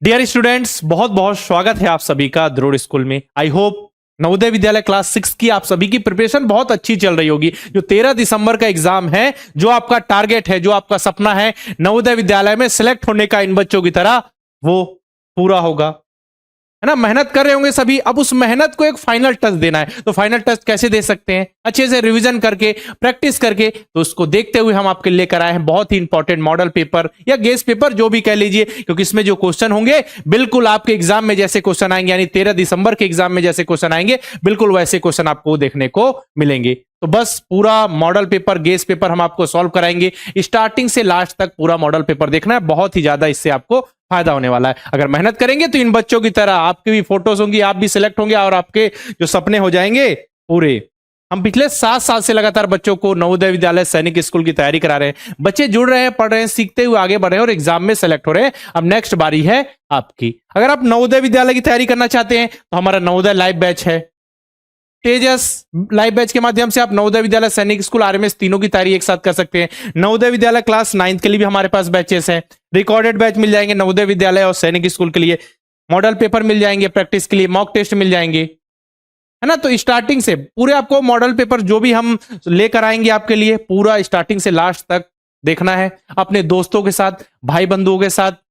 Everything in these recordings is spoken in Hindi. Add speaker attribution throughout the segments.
Speaker 1: डियर स्टूडेंट्स, बहुत बहुत स्वागत है आप सभी का द्रोड़ स्कूल में। I hope Navodaya Vidyalaya class 6 की आप सभी की प्रिपरेशन बहुत अच्छी चल रही होगी। जो 13 दिसंबर का एग्जाम है, जो आपका टारगेट है, जो आपका सपना है नवोदय विद्यालय में सिलेक्ट होने का इन बच्चों की तरह, वो पूरा होगा, है ना। मेहनत कर रहे होंगे सभी। अब उस मेहनत को एक फाइनल टच देना है, तो फाइनल टच कैसे दे सकते हैं? अच्छे से रिवीजन करके, प्रैक्टिस करके। तो उसको देखते हुए हम आपके लेकर आए हैं बहुत ही इंपॉर्टेंट मॉडल पेपर या गेस पेपर, जो भी कह लीजिए, क्योंकि इसमें जो क्वेश्चन होंगे बिल्कुल आपके एग्जाम में जैसे क्वेश्चन आएंगे, यानी 13 दिसंबर के एग्जाम में जैसे क्वेश्चन आएंगे, बिल्कुल वैसे क्वेश्चन आपको देखने को मिलेंगे। तो बस पूरा मॉडल पेपर, गेस पेपर हम आपको सॉल्व कराएंगे। स्टार्टिंग से लास्ट तक पूरा मॉडल पेपर देखना है, बहुत ही ज्यादा इससे आपको फायदा होने वाला है। अगर मेहनत करेंगे तो इन बच्चों की तरह आपकी भी फोटोज होंगी, आप भी सिलेक्ट होंगे और आपके जो सपने हो जाएंगे पूरे। हम पिछले 7 साल से लगातार बच्चों को नवोदय विद्यालय सैनिक स्कूल की तैयारी करा रहे हैं। बच्चे जुड़ रहे हैं, पढ़ रहे हैं, सीखते हुए आगे बढ़ रहे हैं और एग्जाम में सेलेक्ट हो रहे हैं। अब नेक्स्ट बारी है आपकी। अगर आप नवोदय विद्यालय की तैयारी करना चाहते हैं तो हमारा नवोदय लाइव बैच है। तेजस लाइव बैच के माध्यम से आप नवोदय विद्यालय सैनिक स्कूल, आरएमएस तीनों की तैयारी एक साथ कर सकते हैं। नवोदय विद्यालय क्लास 9 के लिए भी हमारे पास बैचेस हैं। रिकॉर्डेड बैच मिल जाएंगे नवोदय विद्यालय और सैनिक स्कूल के लिए। मॉडल पेपर मिल जाएंगे प्रैक्टिस के लिए, मॉक टेस्ट मिल जाएंगे, है ना। तो स्टार्टिंग से पूरे आपको मॉडल पेपर जो भी हम लेकर आएंगे आपके लिए, पूरा स्टार्टिंग से लास्ट तक देखना है। अपने दोस्तों के साथ, भाई बंधुओं के साथ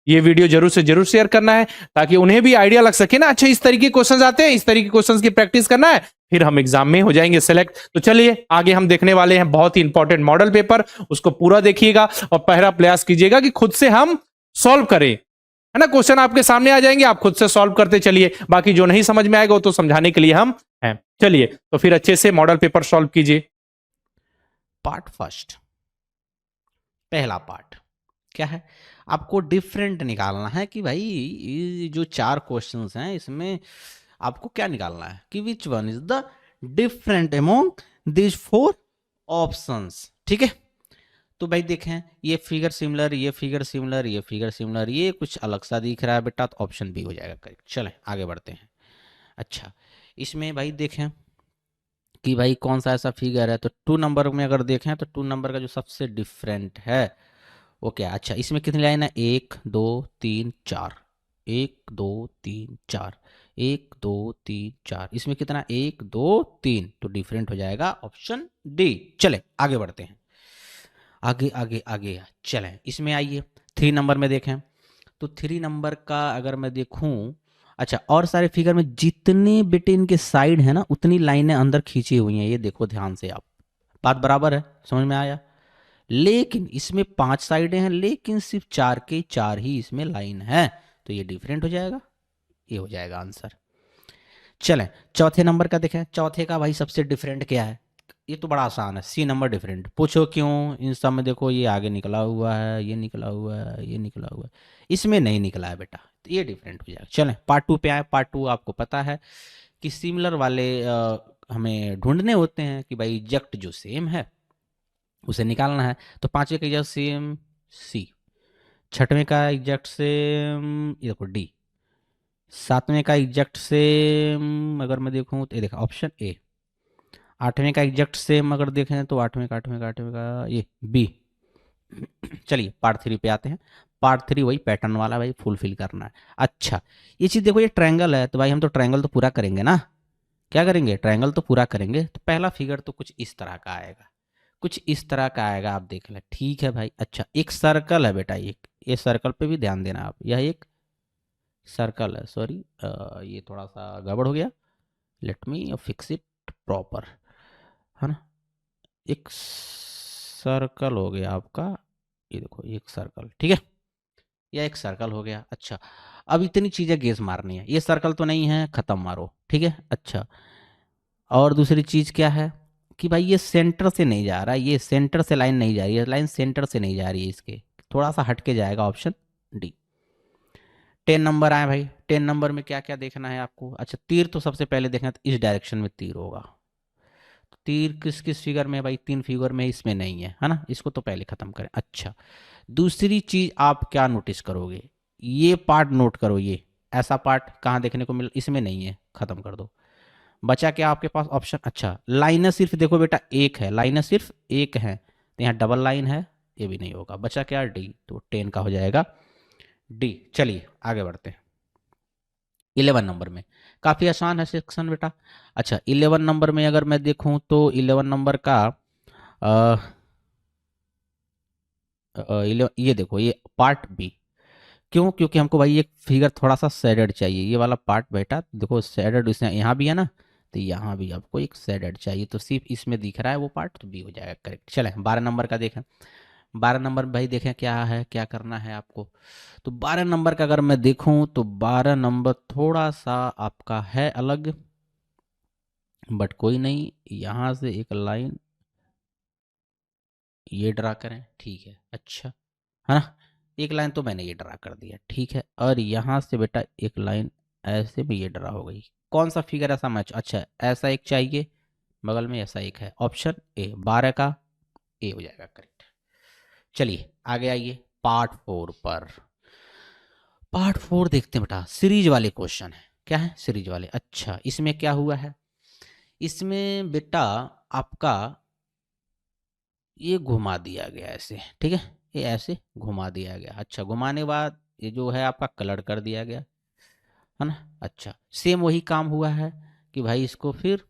Speaker 1: ये वीडियो जरूर से जरूर शेयर करना है, ताकि उन्हें भी आइडिया लग सके ना, अच्छा इस तरीके के क्वेश्चंस आते हैं, इस तरीके के क्वेश्चंस की प्रैक्टिस करना है, फिर हम एग्जाम में हो जाएंगे सेलेक्ट। तो चलिए आगे हम देखने वाले हैं बहुत ही इंपॉर्टेंट मॉडल पेपर, उसको पूरा देखिएगा और पहला प्रयास कीजिएगा कि खुद से हम सॉल्व करें, है ना। क्वेश्चन आपके सामने आ जाएंगे, आप खुद से सॉल्व करते चलिए। बाकी जो नहीं समझ में आएगा वो तो समझाने के लिए हम हैं। चलिए तो फिर अच्छे से मॉडल पेपर सॉल्व कीजिए।
Speaker 2: पार्ट फर्स्ट, पहला पार्ट क्या है? आपको डिफरेंट निकालना है कि भाई ये जो 4 क्वेश्चंस हैं इसमें आपको क्या निकालना है कि which one is the different among this 4 options. ठीक है, तो भाई देखें, ये फिगर सिमिलर, ये फिगर सिमिलर, ये फिगर सिमिलर, ये कुछ अलग सा दिख रहा है बेटा, तो ऑप्शन बी हो जाएगा करेक्ट। चलें आगे बढ़ते हैं। अच्छा, इसमें भाई देखें कि भाई कौन सा ऐसा फिगर है, तो 2 नंबर में अगर देखें तो 2 नंबर का जो सबसे डिफरेंट है वो क्या? अच्छा, इसमें कितनी लाइन है? 1 2 3 4, 1 2 3 4, 1 2 3 4, इसमें कितना? 1 2 3, तो डिफरेंट हो जाएगा ऑप्शन डी। चले आगे बढ़ते हैं, आगे आगे आगे चलें। इसमें आइए 3 नंबर में देखें, तो 3 नंबर का अगर मैं देखूं, अच्छा, और सारे फिगर में जितने बेटे इनके साइड है ना, उतनी लाइनें अंदर खींची हुई हैं, ये देखो ध्यान से आप, बात बराबर है, समझ में आया। लेकिन इसमें 5 साइडें हैं, लेकिन सिर्फ 4 के 4 ही इसमें लाइन है, तो ये डिफरेंट हो जाएगा, ये हो जाएगा आंसर। चलें चौथे नंबर का देखें, चौथे का भाई सबसे डिफरेंट क्या है? ये तो बड़ा आसान है, सी नंबर डिफरेंट। पूछो क्यों? इन सब में देखो, ये आगे निकला हुआ है, ये निकला हुआ है, ये निकला हुआ है, इसमें नहीं निकला है बेटा, तो ये डिफरेंट हो जाएगा। चलें पार्ट 2 पे आए। पार्ट 2 आपको पता है कि सिमिलर वाले हमें ढूंढने होते हैं कि भाई एग्जैक्ट जो सेम है उसे निकालना है। तो 5वें का एग्जैक्ट सेम सी, 6वें का एग्जैक्ट सेम ये देखो डी, 7वें का एग्जैक्ट सेम अगर मैं देखूं तो ये देखा ऑप्शन ए, 8वें का एग्जैक्ट सेम अगर देखें तो 8वें का ये बी। चलिए पार्ट 3 पे आते हैं। पार्ट 3 वही पैटर्न वाला भाई फुलफिल करना है। अच्छा, ये चीज़ देखो, ये ट्रायंगल है, तो भाई हम तो ट्रायंगल तो पूरा करेंगे ना। क्या करेंगे? ट्रायंगल तो पूरा करेंगे। तो पहला फिगर तो कुछ इस तरह का आएगा, कुछ इस तरह का आएगा, आप देख लें। ठीक है भाई। अच्छा, एक सर्कल है बेटा, ये सर्कल पे भी ध्यान देना आप, यह एक सर्कल है, सॉरी ये थोड़ा सा गड़बड़ हो गया, let me fix it proper, है ना। एक सर्कल हो गया आपका, ये देखो एक सर्कल, ठीक है, यह एक सर्कल हो गया। अच्छा, अब इतनी चीज़ें गेस मारनी है, ये सर्कल तो नहीं है, ख़त्म मारो, ठीक है। अच्छा, और दूसरी चीज़ क्या है कि भाई ये सेंटर से नहीं जा रहा, ये सेंटर से लाइन नहीं जा रही है, लाइन सेंटर से नहीं जा रही है, इसके थोड़ा सा हट के जाएगा, ऑप्शन डी। 10 नंबर आए भाई, 10 नंबर में क्या क्या देखना है आपको? अच्छा, तीर तो सबसे पहले देखना, तो इस डायरेक्शन में तीर होगा, तो तीर किस किस फिगर में? भाई 3 फिगर में, इसमें नहीं है ना, इसको तो पहले ख़त्म करें। अच्छा, दूसरी चीज़ आप क्या नोटिस करोगे, ये पार्ट नोट करो, ये ऐसा पार्ट कहाँ देखने को मिल, इसमें नहीं है, ख़त्म कर दो। बचा क्या आपके पास ऑप्शन? अच्छा, लाइनें सिर्फ देखो बेटा एक है, लाइनें सिर्फ एक है, तो यहाँ डबल लाइन है, ये भी नहीं होगा। बचा क्या? डी, तो 10 का हो जाएगा डी। चलिए आगे बढ़ते हैं। 11 नंबर में काफ़ी आसान है सेक्शन बेटा। अच्छा 11 नंबर में अगर मैं देखूं तो 11 नंबर का अ, ये देखो ये पार्ट बी। क्यों? क्योंकि हमको भाई एक फिगर थोड़ा सा सैडड चाहिए, ये वाला पार्ट बेटा देखो सैडड इसमें यहाँ भी है ना, तो यहाँ भी आपको एक सैडड चाहिए, तो सिर्फ इसमें दिख रहा है वो पार्ट, तो बी हो जाएगा करेक्ट। चलें 12 नंबर का देखें। 12 नंबर भाई देखें क्या है, क्या करना है आपको। तो 12 नंबर का अगर मैं देखूं तो 12 नंबर थोड़ा सा आपका है अलग, बट कोई नहीं, यहाँ से एक लाइन ये ड्रा करें, ठीक है, अच्छा है ना। एक लाइन तो मैंने ये ड्रा कर दिया, ठीक है, और यहाँ से बेटा एक लाइन ऐसे भी ये ड्रा हो गई। कौन सा फिगर ऐसा मैच, अच्छा ऐसा एक चाहिए, बगल में ऐसा एक है, ऑप्शन ए 12 का ए हो जाएगा करेक्ट। चलिए आगे आइए पार्ट 4 पर। पार्ट 4 देखते हैं बेटा, सीरीज वाले क्वेश्चन है। क्या है? सीरीज वाले। अच्छा इसमें क्या हुआ है, इसमें बेटा आपका ये घुमा दिया गया ऐसे, ठीक है, ये ऐसे घुमा दिया गया। अच्छा घुमाने के बाद ये जो है आपका कलर कर दिया गया, है ना। अच्छा सेम वही काम हुआ है कि भाई इसको फिर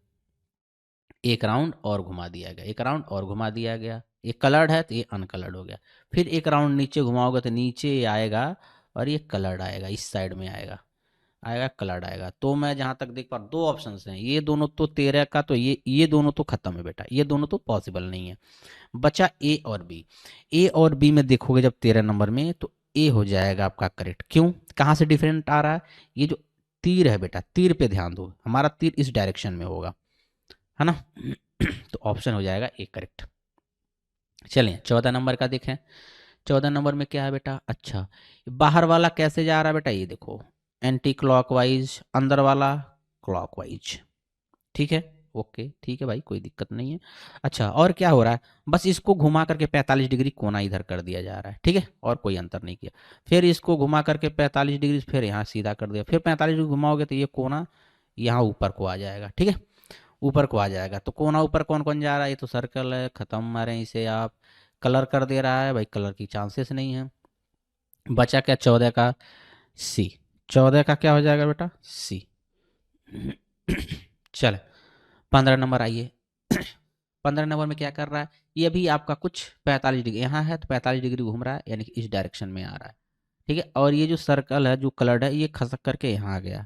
Speaker 2: एक राउंड और घुमा दिया गया, एक राउंड और घुमा दिया गया, ये कलर्ड है तो ये अनकलर्ड हो गया। फिर एक राउंड नीचे घुमाओगे तो नीचे ये आएगा और ये कलर्ड आएगा, इस साइड में आएगा, आएगा कलर्ड आएगा। तो मैं जहां तक देख पा रहा हूं, दो ऑप्शंस हैं, ये दोनों तो 13 का, तो ये दोनों तो खत्म है बेटा, ये दोनों तो पॉसिबल नहीं है। बचा ए और बी। ए और बी में देखोगे जब 13 नंबर में, तो ए हो जाएगा आपका करेक्ट। क्यों? कहाँ से डिफरेंट आ रहा है, ये जो तीर है बेटा, तीर पे ध्यान दो, हमारा तीर इस डायरेक्शन में होगा, है ना। तो ऑप्शन हो जाएगा ए करेक्ट। चलिए 14 नंबर का देखें। 14 नंबर में क्या है बेटा, अच्छा बाहर वाला कैसे जा रहा है बेटा, ये देखो एंटी क्लॉकवाइज, अंदर वाला क्लॉकवाइज, ठीक है, ओके ठीक है भाई, कोई दिक्कत नहीं है। अच्छा और क्या हो रहा है, बस इसको घुमा करके 45 डिग्री कोना इधर कर दिया जा रहा है, ठीक है, और कोई अंतर नहीं किया। फिर इसको घुमा करके 45 डिग्री फिर यहाँ सीधा कर दिया, फिर 45 डिग्री घुमाओगे तो ये कोना यहाँ ऊपर को आ जाएगा, ठीक है, ऊपर को आ जाएगा। तो कोना ऊपर कौन कौन जा रहा है, ये तो सर्कल है, खत्म मारे इसे आप। कलर कर दे रहा है भाई, कलर की चांसेस नहीं है। बचा क्या 14 का सी। 14 का क्या हो जाएगा बेटा, सी। चल 15 नंबर आइए। 15 नंबर में क्या कर रहा है, ये भी आपका कुछ 45 डिग्री यहाँ है, तो 45 डिग्री घूम रहा है, यानी कि इस डायरेक्शन में आ रहा है, ठीक है। और ये जो सर्कल है जो कलर्ड है, ये खसक करके यहाँ आ गया,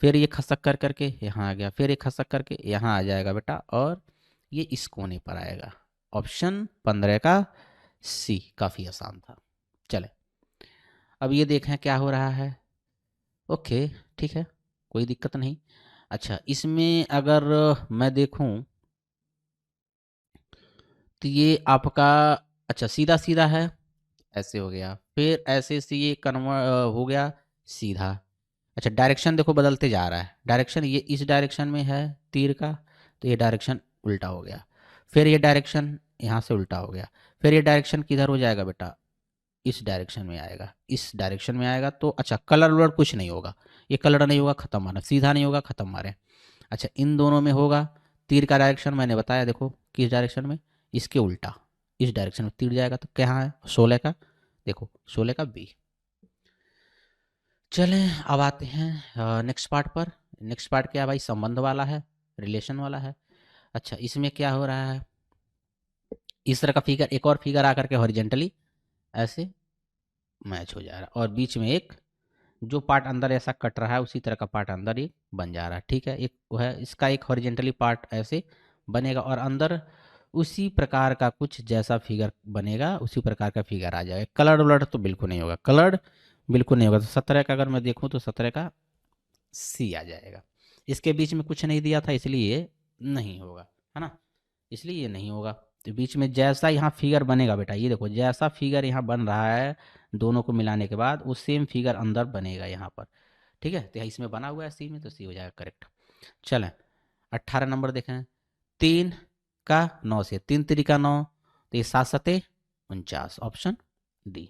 Speaker 2: फिर ये खसक कर करके यहाँ आ गया, फिर ये खसक करके यहाँ आ जाएगा बेटा, और ये इस कोने पर आएगा। ऑप्शन 15 का सी, काफ़ी आसान था। चले अब ये देखें क्या हो रहा है, ओके ठीक है, कोई दिक्कत नहीं। अच्छा इसमें अगर मैं देखूं तो ये आपका अच्छा सीधा सीधा है, ऐसे हो गया, फिर ऐसे से ये कन्वर्ट हो गया सीधा। अच्छा डायरेक्शन देखो बदलते जा रहा है, डायरेक्शन ये इस डायरेक्शन में है तीर का, तो ये डायरेक्शन उल्टा हो गया, फिर ये डायरेक्शन यहाँ से उल्टा हो गया, फिर ये डायरेक्शन किधर हो जाएगा बेटा, इस डायरेक्शन में आएगा, इस डायरेक्शन में आएगा। तो अच्छा कलर वलर कुछ नहीं होगा, ये कलर नहीं होगा, खत्म मारे, सीधा नहीं होगा, खत्म मारे। अच्छा इन दोनों में होगा, तीर का डायरेक्शन मैंने बताया देखो किस डायरेक्शन में, इसके उल्टा, इस डायरेक्शन में तीर जाएगा, तो क्या है 16 का, देखो 16 का बी। चलें अब आते हैं नेक्स्ट पार्ट पर। नेक्स्ट पार्ट क्या भाई, संबंध वाला है, रिलेशन वाला है। अच्छा इसमें क्या हो रहा है, इस तरह का फिगर, एक और फिगर आकर के हॉरिजेंटली ऐसे मैच हो जा रहा है, और बीच में एक जो पार्ट अंदर ऐसा कट रहा है, उसी तरह का पार्ट अंदर ही बन जा रहा है, ठीक है। एक वो है, इसका एक हॉरिजेंटली पार्ट ऐसे बनेगा, और अंदर उसी प्रकार का कुछ जैसा फिगर बनेगा, उसी प्रकार का फिगर आ जाएगा। कलर्ड वलर्ड तो बिल्कुल नहीं होगा, कलर्ड बिल्कुल नहीं होगा। तो 17 का अगर मैं देखूं तो 17 का सी आ जाएगा। इसके बीच में कुछ नहीं दिया था, इसलिए ये नहीं होगा, है ना, इसलिए ये नहीं होगा। तो बीच में जैसा यहाँ फिगर बनेगा बेटा, ये देखो जैसा फिगर यहाँ बन रहा है दोनों को मिलाने के बाद, वो सेम फिगर अंदर बनेगा यहाँ पर, ठीक है। तो यहाँ इसमें बना हुआ है सी में, तो सी हो जाएगा करेक्ट। चलें 18 नंबर देखें। 3 का 9 से, 3 3 9, तो ये 7 7 49, ऑप्शन डी।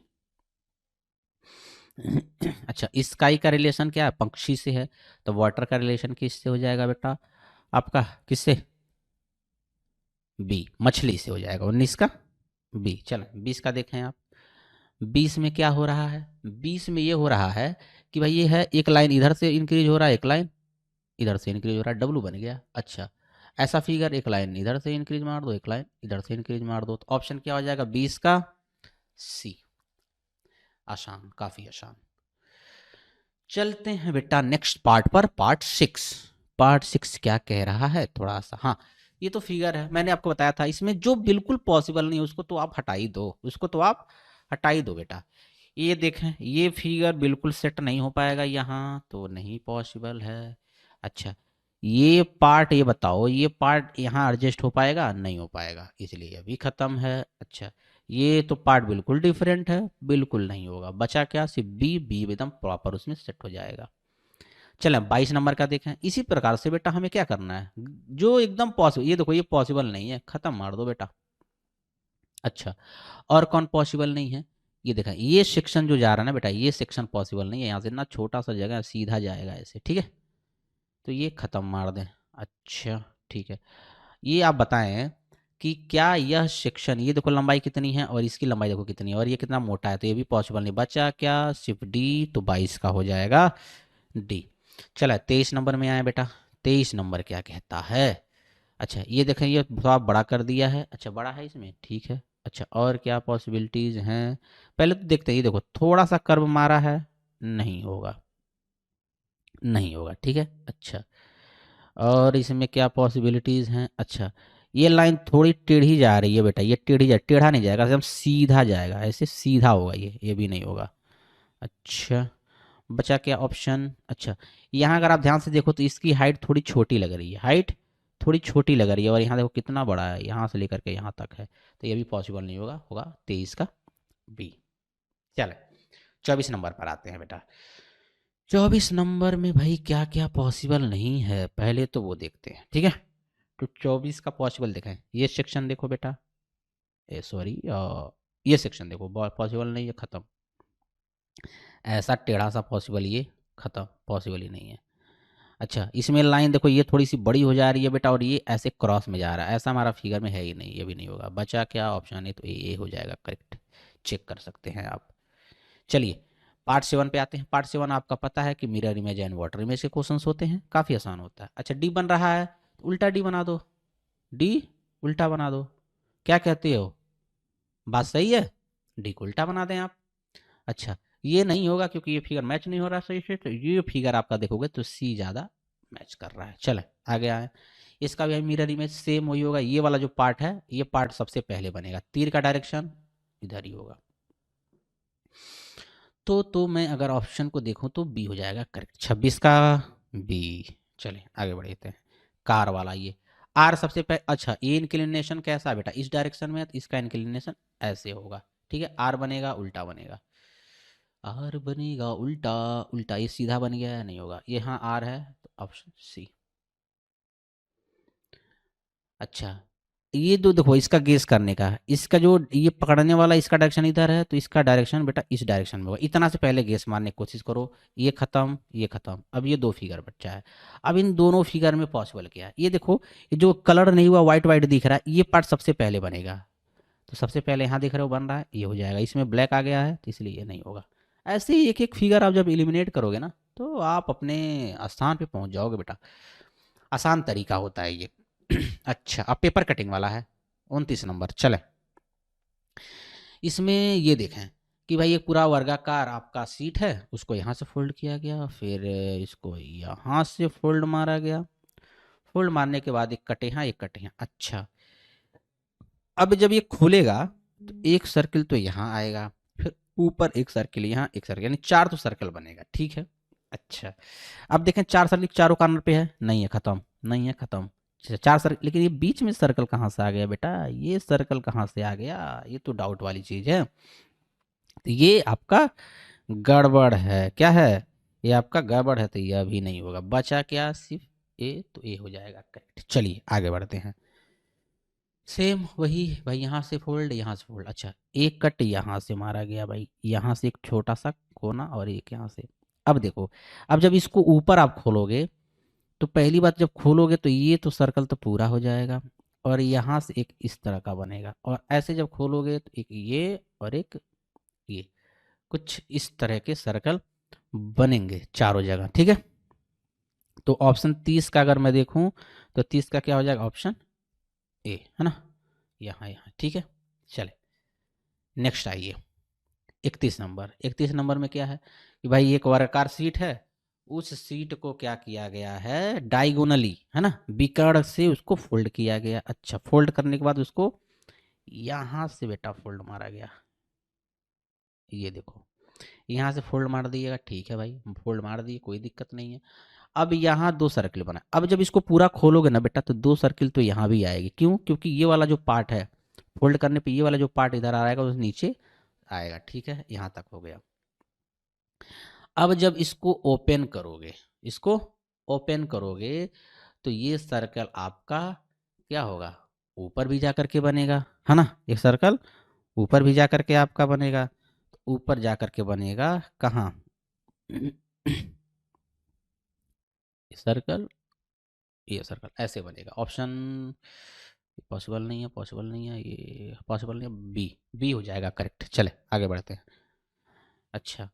Speaker 2: अच्छा स्काई का रिलेशन क्या है, पक्षी से है, तो वाटर का रिलेशन किससे हो जाएगा बेटा आपका, किससे, बी, मछली से हो जाएगा। 19 का बी। चलो 20 का देखें आप। 20 में क्या हो रहा है, 20 में ये हो रहा है कि भाई ये है एक लाइन इधर से इंक्रीज हो रहा है, एक लाइन इधर से इंक्रीज हो रहा है, डब्लू बन गया। अच्छा, ऐसा फिगर एक लाइन इधर से इंक्रीज मार दो, एक लाइन इधर से इंक्रीज मार दो, तो ऑप्शन क्या हो जाएगा 20 का सी। आसान, काफी आसान। चलते हैं बेटा नेक्स्ट पार्ट पर, पार्ट 6। पार्ट 6 क्या कह रहा है थोड़ा सा, हाँ ये तो फिगर है, मैंने आपको बताया था इसमें जो बिल्कुल पॉसिबल नहीं उसको तो आप हटा ही दो, उसको तो आप हटा ही दो बेटा। ये देखें, ये फिगर बिल्कुल सेट नहीं हो पाएगा यहाँ, तो नहीं पॉसिबल है। अच्छा, ये पार्ट ये बताओ, ये पार्ट यहाँ एडजस्ट हो पाएगा, नहीं हो पाएगा, इसलिए ये भी खत्म है। अच्छा, ये तो पार्ट बिल्कुल डिफरेंट है, बिल्कुल नहीं होगा, बचा क्या सिर्फ बी, बी एकदम प्रॉपर उसमें सेट हो जाएगा। चलें 22 नंबर का देखें। इसी प्रकार से बेटा हमें क्या करना है, जो एकदम पॉसिबल, ये देखो ये पॉसिबल नहीं है, खत्म मार दो बेटा। अच्छा, और कौन पॉसिबल नहीं है, ये देखा, ये सेक्शन जो जा रहा है ना बेटा, ये सेक्शन पॉसिबल नहीं है, यहाँ से ना छोटा सा जगह सीधा जाएगा ऐसे, ठीक है, तो ये खत्म मार दें। अच्छा ठीक है, ये आप बताएं कि क्या यह सेक्शन, ये देखो लंबाई कितनी है और इसकी लंबाई देखो कितनी है और ये कितना मोटा है, तो ये भी पॉसिबल नहीं, बचा क्या सिर्फ डी, तो 22 का हो जाएगा डी। चला 23 नंबर में आए बेटा, 23 नंबर क्या कहता है। अच्छा, ये देखें ये थोड़ा बड़ा कर दिया है, अच्छा बड़ा है इसमें, ठीक है। अच्छा, और क्या पॉसिबिलिटीज़ हैं, पहले तो देखते हैं, ये देखो थोड़ा सा कर्व मारा है, नहीं होगा, नहीं होगा, ठीक है। अच्छा, और इसमें क्या पॉसिबिलिटीज़ हैं, अच्छा ये लाइन थोड़ी टेढ़ी जा रही है बेटा, ये टेढ़ी जा, टेढ़ा नहीं जाएगा, एकदम सीधा जाएगा, ऐसे सीधा होगा, ये भी नहीं होगा। अच्छा, बचा क्या ऑप्शन, अच्छा यहाँ अगर आप ध्यान से देखो तो इसकी हाइट थोड़ी छोटी लग रही है, हाइट थोड़ी छोटी लग रही है, और यहाँ देखो कितना बड़ा है, यहाँ से लेकर के यहाँ तक है, तो ये भी पॉसिबल नहीं होगा, होगा 23 का बी। चले 24 नंबर पर आते हैं बेटा। 24 नंबर में भाई क्या क्या पॉसिबल नहीं है, पहले तो वो देखते हैं, ठीक है। तो 24 का पॉसिबल देखें, ये सेक्शन देखो बेटा, ए सॉरी, ये सेक्शन देखो पॉसिबल नहीं है, खत्म। ऐसा टेढ़ा सा पॉसिबल, ये खत्म, पॉसिबल ही नहीं है। अच्छा, इसमें लाइन देखो ये थोड़ी सी बड़ी हो जा रही है बेटा, और ये ऐसे क्रॉस में जा रहा है, ऐसा हमारा फिगर में है ही नहीं, ये भी नहीं होगा, बचा क्या ऑप्शन है, तो ये हो जाएगा करेक्ट, चेक कर सकते हैं आप। चलिए पार्ट 7 पे आते हैं। पार्ट 7 आपका पता है कि mirror image and water image के क्वेश्चंस होते हैं, काफ़ी आसान होता है। अच्छा, डी बन रहा है, तो उल्टा डी बना दो, डी उल्टा बना दो, क्या कहते हो, बात सही है, डी को उल्टा बना दें आप। अच्छा, ये नहीं होगा क्योंकि ये फिगर मैच नहीं हो रहा सही से, तो ये फिगर आपका देखोगे तो सी ज़्यादा मैच कर रहा है। चले आगे आए, इसका भी मिरर इमेज सेम वही होगा, ये वाला जो पार्ट है ये पार्ट सबसे पहले बनेगा, तीर का डायरेक्शन इधर ही होगा, तो मैं अगर ऑप्शन को देखूं तो बी हो जाएगा करेक्ट, 26 का बी। चले आगे बढ़ते हैं, कार वाला ये आर सबसे पहले। अच्छा, ये इंक्लिनेशन कैसा है बेटा, इस डायरेक्शन में है, तो इसका इंक्लिनेशन ऐसे होगा, ठीक है, आर बनेगा उल्टा बनेगा, आर बनेगा उल्टा, उल्टा ये सीधा बन गया है, नहीं होगा, ये हाँ आर है, तो ऑप्शन सी। अच्छा, ये दो देखो, इसका गेस करने का, इसका जो ये पकड़ने वाला इसका डायरेक्शन इधर है, तो इसका डायरेक्शन बेटा इस डायरेक्शन में होगा, इतना से पहले गेस मारने की कोशिश करो। ये खत्म, ये खत्म, अब ये दो फिगर बचा है। अब इन दोनों फिगर में पॉसिबल क्या है, ये देखो, ये जो कलर नहीं हुआ व्हाइट व्हाइट दिख रहा है, ये पार्ट सबसे पहले बनेगा, तो सबसे पहले यहाँ दिख रहे हो बन रहा है, ये हो जाएगा, इसमें ब्लैक आ गया है तो इसलिए ये नहीं होगा। ऐसे ही एक एक फिगर आप जब एलिमिनेट करोगे ना, तो आप अपने स्थान पे पहुंच जाओगे बेटा, आसान तरीका होता है ये। अच्छा, अब पेपर कटिंग वाला है 29 नंबर। चले इसमें ये देखें कि भाई एक पूरा वर्गाकार आपका सीट है, उसको यहाँ से फोल्ड किया गया, फिर इसको यहाँ से फोल्ड मारा गया, फोल्ड मारने के बाद एक कटे यहाँ एक कटे यहाँ। अच्छा, अब जब ये खुलेगा तो एक सर्किल तो यहाँ आएगा, फिर ऊपर एक सर्किल यहाँ, एक सर्किल, यानी चार तो सर्कल बनेगा, ठीक है। अच्छा, अब देखें चार सर्किल चारों कॉर्नर पे है, नहीं है खत्म, नहीं है खत्म। अच्छा, चार सर्कल, लेकिन ये बीच में सर्कल कहाँ से आ गया बेटा, ये सर्कल कहाँ से आ गया, ये तो डाउट वाली चीज है, तो ये आपका गड़बड़ है, क्या है, ये आपका गड़बड़ है, तो यह भी नहीं होगा, बचा क्या सिर्फ ए, तो ए हो जाएगा करेक्ट। चलिए आगे बढ़ते हैं, सेम वही भाई, यहाँ से फोल्ड यहाँ से फोल्ड। अच्छा, एक कट यहाँ से मारा गया भाई, यहाँ से एक छोटा सा कोना और एक यहाँ से। अब देखो, अब जब इसको ऊपर आप खोलोगे, तो पहली बात जब खोलोगे तो ये तो सर्कल तो पूरा हो जाएगा, और यहाँ से एक इस तरह का बनेगा, और ऐसे जब खोलोगे तो एक ये और एक ये कुछ इस तरह के सर्कल बनेंगे चारों जगह, ठीक है। तो ऑप्शन 30 का अगर मैं देखूं तो 30 का क्या हो जाएगा, ऑप्शन ए, है ना, यहाँ यहाँ, ठीक है। चले नेक्स्ट आइए 31 नंबर। 31 नंबर में क्या है कि भाई एक वर्गाकार सीट है, उस सीट को क्या किया गया है, डायगोनली, है ना, बिकड़ से उसको फोल्ड किया गया। अच्छा, फोल्ड करने के बाद उसको यहाँ से बेटा फोल्ड मारा गया, ये देखो यहाँ से फोल्ड मार दिएगा, ठीक है भाई, फोल्ड मार दिए, कोई दिक्कत नहीं है। अब यहाँ दो सर्किल बना, अब जब इसको पूरा खोलोगे ना बेटा तो दो सर्किल तो यहाँ भी आएगी, क्यों, क्योंकि ये वाला जो पार्ट है फोल्ड करने पे ये वाला जो पार्ट इधर आ रहेगा उस नीचे आएगा, ठीक है, यहाँ तक हो गया। अब जब इसको ओपन करोगे, इसको ओपन करोगे तो ये सर्कल आपका क्या होगा, ऊपर भी जा करके बनेगा, है ना, एक सर्कल ऊपर भी जा करके आपका बनेगा। ऊपर जा करके बनेगा कहाँ सर्कल, ये सर्कल ऐसे बनेगा। ऑप्शन पॉसिबल नहीं है, पॉसिबल नहीं है, ये पॉसिबल नहीं है, बी, बी हो जाएगा करेक्ट। चले आगे बढ़ते हैं। अच्छा,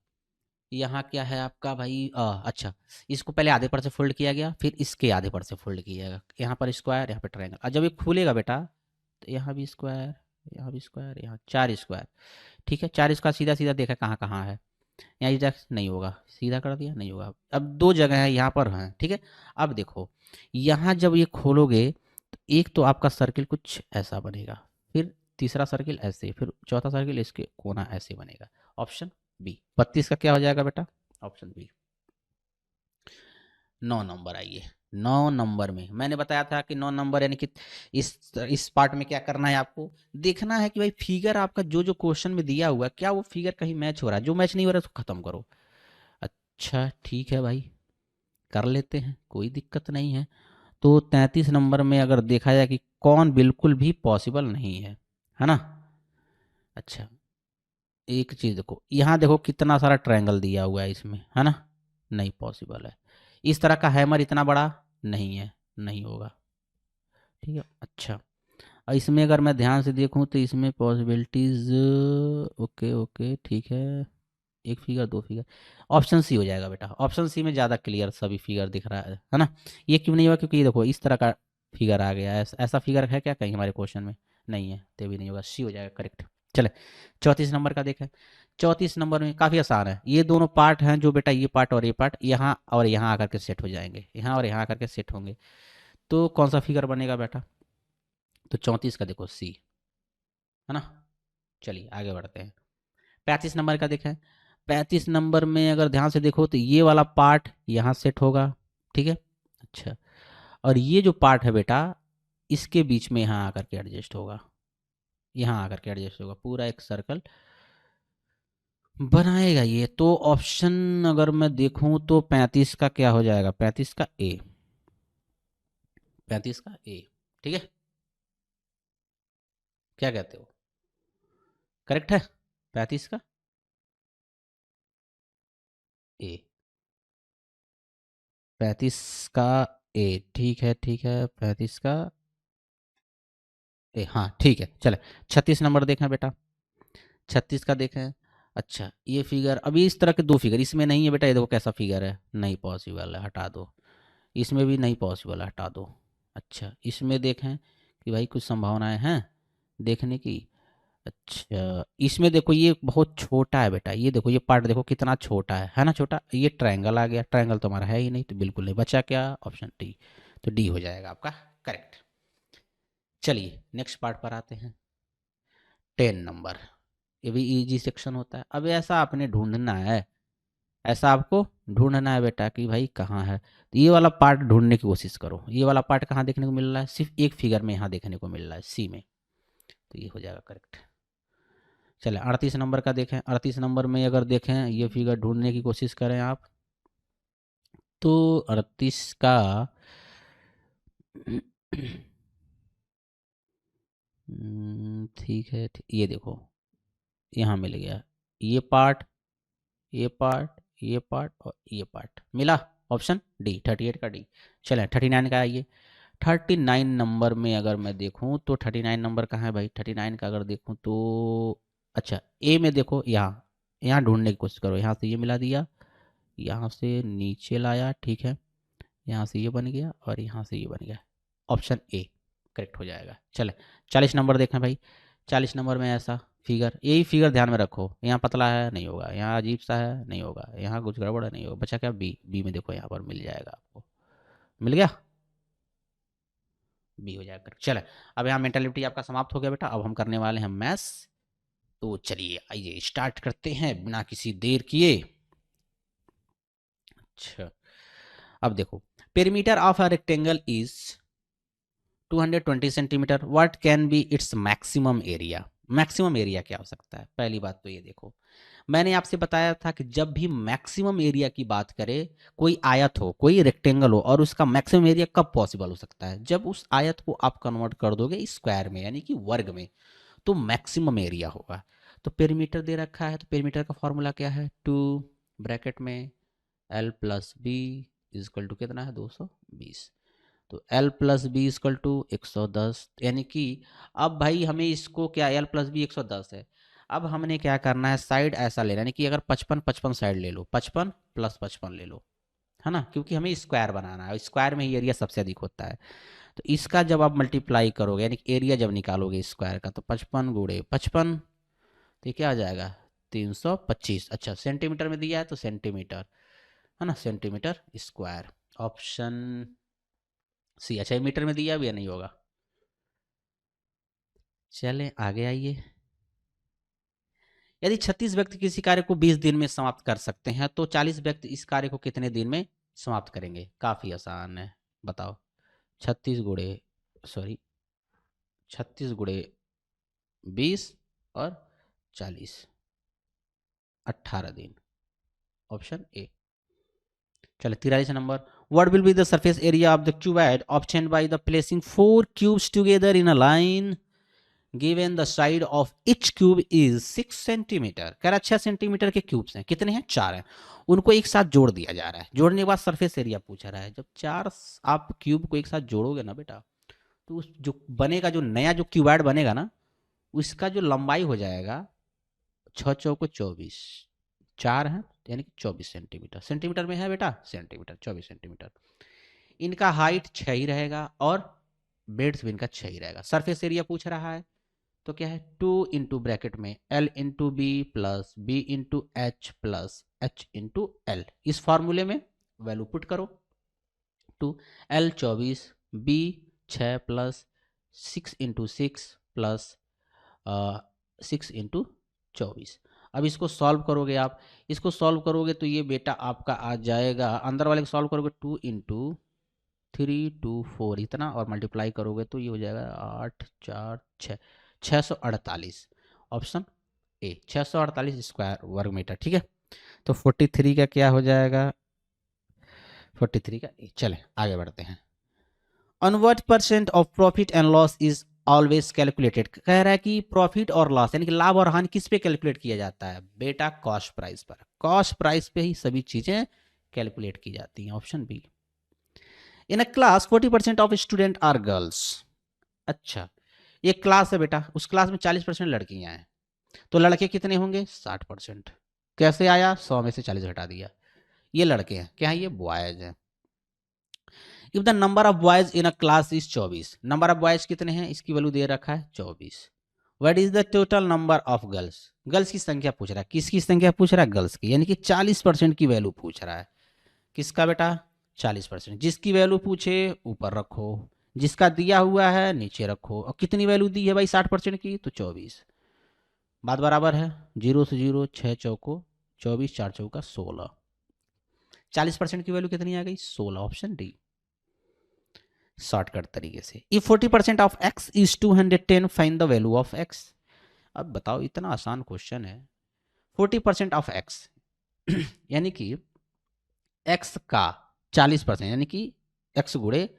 Speaker 2: यहाँ क्या है आपका भाई, अच्छा, इसको पहले आधे पर से फोल्ड किया गया, फिर इसके आधे पर से फोल्ड किया गया, यहाँ पर स्क्वायर, यहाँ पर ट्रायंगल। और जब ये खुलेगा बेटा तो यहाँ भी स्क्वायर, यहाँ भी स्क्वायर, यहाँ चार स्क्वायर, ठीक है। चार स्क्वायर सीधा सीधा देखा कहाँ कहाँ है, यहाँ इधर नहीं होगा, सीधा कर दिया, नहीं होगा। अब दो जगह है यहाँ पर हैं, ठीक है। अब देखो यहाँ जब ये खोलोगे तो एक तो आपका सर्किल कुछ ऐसा बनेगा, फिर तीसरा सर्किल ऐसे, फिर चौथा सर्किल इसके कोना ऐसे बनेगा। ऑप्शन बी 32 का क्या हो जाएगा बेटा, ऑप्शन बी। 9 नंबर आइए। 9 नंबर में मैंने बताया था कि 9 नंबर यानी कि इस पार्ट में क्या करना है, आपको देखना है कि भाई फिगर आपका जो जो क्वेश्चन में दिया हुआ है क्या वो फिगर कहीं मैच हो रहा है, जो मैच नहीं हो रहा है उसको खत्म करो। अच्छा ठीक है भाई, कर लेते हैं, कोई दिक्कत नहीं है। तो 33 नंबर में अगर देखा जाए कि कौन बिल्कुल भी पॉसिबल नहीं है ना। अच्छा, एक चीज देखो, यहाँ देखो कितना सारा ट्रायंगल दिया हुआ है इसमें, है ना, नहीं पॉसिबल है। इस तरह का हैमर इतना बड़ा नहीं है, नहीं होगा, ठीक है। अच्छा, और इसमें अगर मैं ध्यान से देखूं तो इसमें पॉसिबिलिटीज, ओके ओके ठीक है, एक फिगर दो फिगर, ऑप्शन सी हो जाएगा बेटा। ऑप्शन सी में ज़्यादा क्लियर सभी फिगर दिख रहा है ना। ये क्यों नहीं हुआ, क्योंकि ये देखो इस तरह का फिगर आ गया है, ऐसा फिगर है क्या कहीं हमारे क्वेश्चन में, नहीं है, तो भी नहीं होगा, सी हो जाएगा करेक्ट। चले 34 नंबर का देखें। 34 नंबर में काफ़ी आसान है, ये दोनों पार्ट हैं जो बेटा, ये पार्ट और ये पार्ट यहाँ और यहाँ आकर के सेट हो जाएंगे, यहाँ और यहाँ आकर के सेट होंगे, तो कौन सा फिगर बनेगा बेटा, तो 34 का देखो सी, है ना। चलिए आगे बढ़ते हैं। 35 नंबर का देखें। 35 नंबर में अगर ध्यान से देखो तो ये वाला पार्ट यहाँ सेट होगा, ठीक है। अच्छा, और ये जो पार्ट है बेटा इसके बीच में यहाँ आकर के एडजस्ट होगा, यहाँ आकर के एडजस्ट होगा, पूरा एक सर्कल बनाएगा ये। तो ऑप्शन अगर मैं देखूं तो 35 का क्या हो जाएगा, 35 का ए, 35 का ए, ठीक है, क्या कहते हो, करेक्ट है 35 का ए, 35 का ए, ठीक है ठीक है, 35 का ए, हाँ ठीक है। चले 36 नंबर देखें बेटा, 36 का देखें। अच्छा, ये फिगर, अभी इस तरह के दो फिगर इसमें नहीं है बेटा, ये देखो कैसा फिगर है, नहीं पॉसिबल है, हटा दो। इसमें भी नहीं पॉसिबल है, हटा दो। अच्छा, इसमें देखें कि भाई कुछ संभावनाएं हैं देखने की। अच्छा, इसमें देखो ये बहुत छोटा है बेटा, ये देखो ये पार्ट देखो कितना छोटा है ना, छोटा। ये ट्रायंगल आ गया, ट्रायंगल तो हमारा है ही नहीं, तो बिल्कुल नहीं बचा, क्या ऑप्शन डी, तो डी हो जाएगा आपका करेक्ट। चलिए नेक्स्ट पार्ट पर आते हैं। 10 नंबर, ये भी इजी सेक्शन होता है। अब ऐसा आपने ढूंढना है, ऐसा आपको ढूंढना है बेटा कि भाई कहाँ है, तो ये वाला पार्ट ढूंढने की कोशिश करो। ये वाला पार्ट कहाँ देखने को मिल रहा है, सिर्फ एक फिगर में यहाँ देखने को मिल रहा है, सी में, तो ये हो जाएगा करेक्ट। चले 38 नंबर का देखें। 38 नंबर में अगर देखें ये फिगर ढूंढने की कोशिश करें आप, तो 38 का ठीक है ये देखो यहाँ मिल गया, ये पार्ट, ये पार्ट, ये पार्ट और ये पार्ट मिला, ऑप्शन डी 38 का डी। चलें 39 का आइए। 39 नंबर में अगर मैं देखूं तो 39 नंबर कहाँ है भाई, 39 का अगर देखूं तो अच्छा ए में देखो, यहाँ यहाँ ढूंढने की कोशिश करो, यहाँ से ये मिला दिया, यहाँ से नीचे लाया, ठीक है, यहाँ से ये बन गया और यहाँ से ये बन गया, ऑप्शन ए करेक्ट हो जाएगा। चले 40 नंबर देखें भाई, 40 नंबर में ऐसा फिगर, यही फिगर ध्यान में रखो, यहाँ पतला है नहीं होगा, यहाँ अजीब सा है नहीं होगा, यहाँ कुछ गड़बड़ है नहीं होगा, बचा क्या बी, बी में देखो यहाँ पर मिल जाएगा आपको, मिल गया, बी हो जाएगा। चले अब यहाँ मेंटालिटी आपका समाप्त हो गया बेटा, अब हम करने वाले हैं मैथ्स। तो चलिए आइए स्टार्ट करते हैं बिना किसी देर किए। अच्छा अब देखो, perimeter of a rectangle is 220 centimetre, what can be its maximum area. Maximum area क्या हो सकता है, पहली बात तो ये देखो, मैंने आपसे बताया था कि जब भी मैक्सिमम एरिया की बात करें, कोई आयत हो, कोई रेक्टेंगल हो, और उसका मैक्सिमम एरिया कब पॉसिबल हो सकता है, जब उस आयत को आप कन्वर्ट कर दोगे स्क्वायर में, यानी कि वर्ग में, तो मैक्सिमम एरिया होगा। तो पेरीमीटर दे रखा है, तो पेरीमीटर का फॉर्मूला क्या है, 2 ब्रैकेट में L plus B equal to कितना है 220, तो L plus B equal to 110, यानी कि अब भाई हमें इसको क्या, एल प्लस बी 110 है, अब हमने क्या करना है, साइड ऐसा लेना, यानी कि अगर 55 55 साइड ले लो, 55 प्लस 55 ले लो, है ना, क्योंकि हमें स्क्वायर बनाना है, स्क्वायर में ही एरिया सबसे अधिक होता है। तो इसका जब आप मल्टीप्लाई करोगे, यानी कि एरिया जब निकालोगे स्क्वायर का, तो 55 गुणे 55, तो ये क्या आ जाएगा 325। अच्छा सेंटीमीटर में दिया है तो सेंटीमीटर, है ना, सेंटीमीटर स्क्वायर, ऑप्शन सी। अच्छा ये मीटर में दिया भी या नहीं होगा, चलें आगे आइए। यदि 36 व्यक्ति किसी कार्य को 20 दिन में समाप्त कर सकते हैं, तो 40 व्यक्ति इस कार्य को कितने दिन में समाप्त करेंगे। काफ़ी आसान है, बताओ, 36 गुणे, सॉरी 36 गुणे 20 और 40, 18 दिन, ऑप्शन ए। चलो 43 number, what will be the surface area of the cuboid obtained by the placing 4 cubes together in a line given the side of each cube is 6 centimetre. कह रहा 6 सेंटीमीटर के क्यूब्स हैं, कितने हैं 4 हैं, उनको एक साथ जोड़ दिया जा रहा है, जोड़ने के बाद सरफेस एरिया पूछा रहा है। जब 4 आप क्यूब को एक साथ जोड़ोगे ना बेटा, तो उस जो बनेगा, जो नया जो क्यूबॉइड बनेगा ना, उसका जो लंबाई हो जाएगा 6 चौको 24, 4 है यानी कि 24 सेंटीमीटर, सेंटीमीटर में है बेटा, सेंटीमीटर 24 सेंटीमीटर। इनका हाइट 6 ही रहेगा और बेड्स भी इनका 6 ही रहेगा। सरफेस एरिया पूछ रहा है तो क्या है 2 इंटू ब्रैकेट में L into B plus B into H plus H into L, इस फॉर्मूले में वैल्यू पुट करो, 2 L 24, B 6 plus 6 into 6 plus 6 into 24। अब इसको सॉल्व करोगे आप, इसको सॉल्व करोगे तो ये बेटा आपका आ जाएगा, अंदर वाले को सॉल्व करोगे 2 इंटू 324 इतना, और मल्टीप्लाई करोगे तो ये हो जाएगा 8 4 6, 648, ऑप्शन ए 648 स्क्वायर वर्ग मीटर। ठीक है, तो 43 का क्या हो जाएगा, 43 का ए। चले आगे बढ़ते हैं। On what percent of profit and loss is always calculated. कह रहा है कि प्रॉफिट और लॉस यानी कि लाभ और हानि किस पे कैलकुलेट किया जाता है बेटा, कॉस्ट प्राइस पर, कॉस्ट प्राइस पे ही सभी चीजें कैलकुलेट की जाती हैं, option B. In a class 40% of student are girls. अच्छा एक क्लास है बेटा, उस क्लास में 40% लड़कियां हैं, तो लड़के कितने होंगे 60%। कैसे आया, 100 में से 40 घटा दिया, ये लड़के हैं, क्या है ये बॉयज हैं। If the number of boys in a class is 24, number of boys कितने हैं, इसकी वैल्यू दे रखा है 24। What is the total number of girls, girls की संख्या पूछ रहा है, किसकी संख्या पूछ रहा है, गर्ल्स की, यानी कि 40% की वैल्यू पूछ रहा है, किसका बेटा 40%। जिसकी वैल्यू पूछे ऊपर रखो, जिसका दिया हुआ है नीचे रखो, और कितनी वैल्यू दी है भाई 60% की, तो 24, बात बराबर है, 0 से 0, 6 चौको 24, 4 चौका 16, 40% की वैल्यू कितनी आ गई 16, ऑप्शन डी शॉर्टकट तरीके से। If 40% of x is 210 find the value of x। अब बताओ इतना आसान क्वेश्चन है, 40% ऑफ x यानी कि x का 40%, यानी कि x गुणे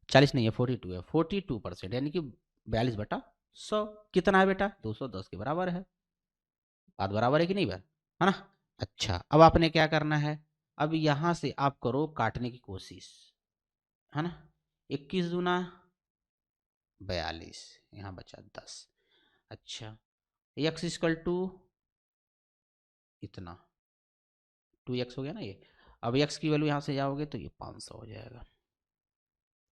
Speaker 2: 40 नहीं है 42 है, 42% यानी कि 42/100 कितना है बेटा 210 के बराबर है। बात बराबर है कि नहीं बात, है ना। अच्छा अब आपने क्या करना है, अब यहां से आप करो काटने की कोशिश, है ना, 21 दूना 42, यहाँ बचा 10। अच्छा एक्स इक्वल टू इतना 2x हो गया ना ये। अब x की वैल्यू यहाँ से जाओगे तो ये 500 हो जाएगा,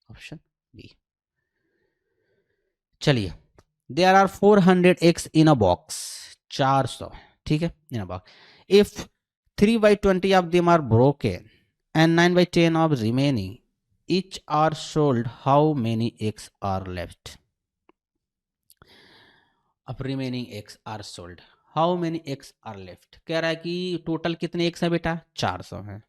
Speaker 2: ऑप्शन बी। चलिए, there are 400 eggs in a box, 400, ठीक है, in a box. If 3/20 of them are broken and 9/10 of remaining each are sold, how many eggs are left? अब remaining eggs are sold, how many eggs are left, कह रहा है कि टोटल कितने एक्स है बेटा, 400 है।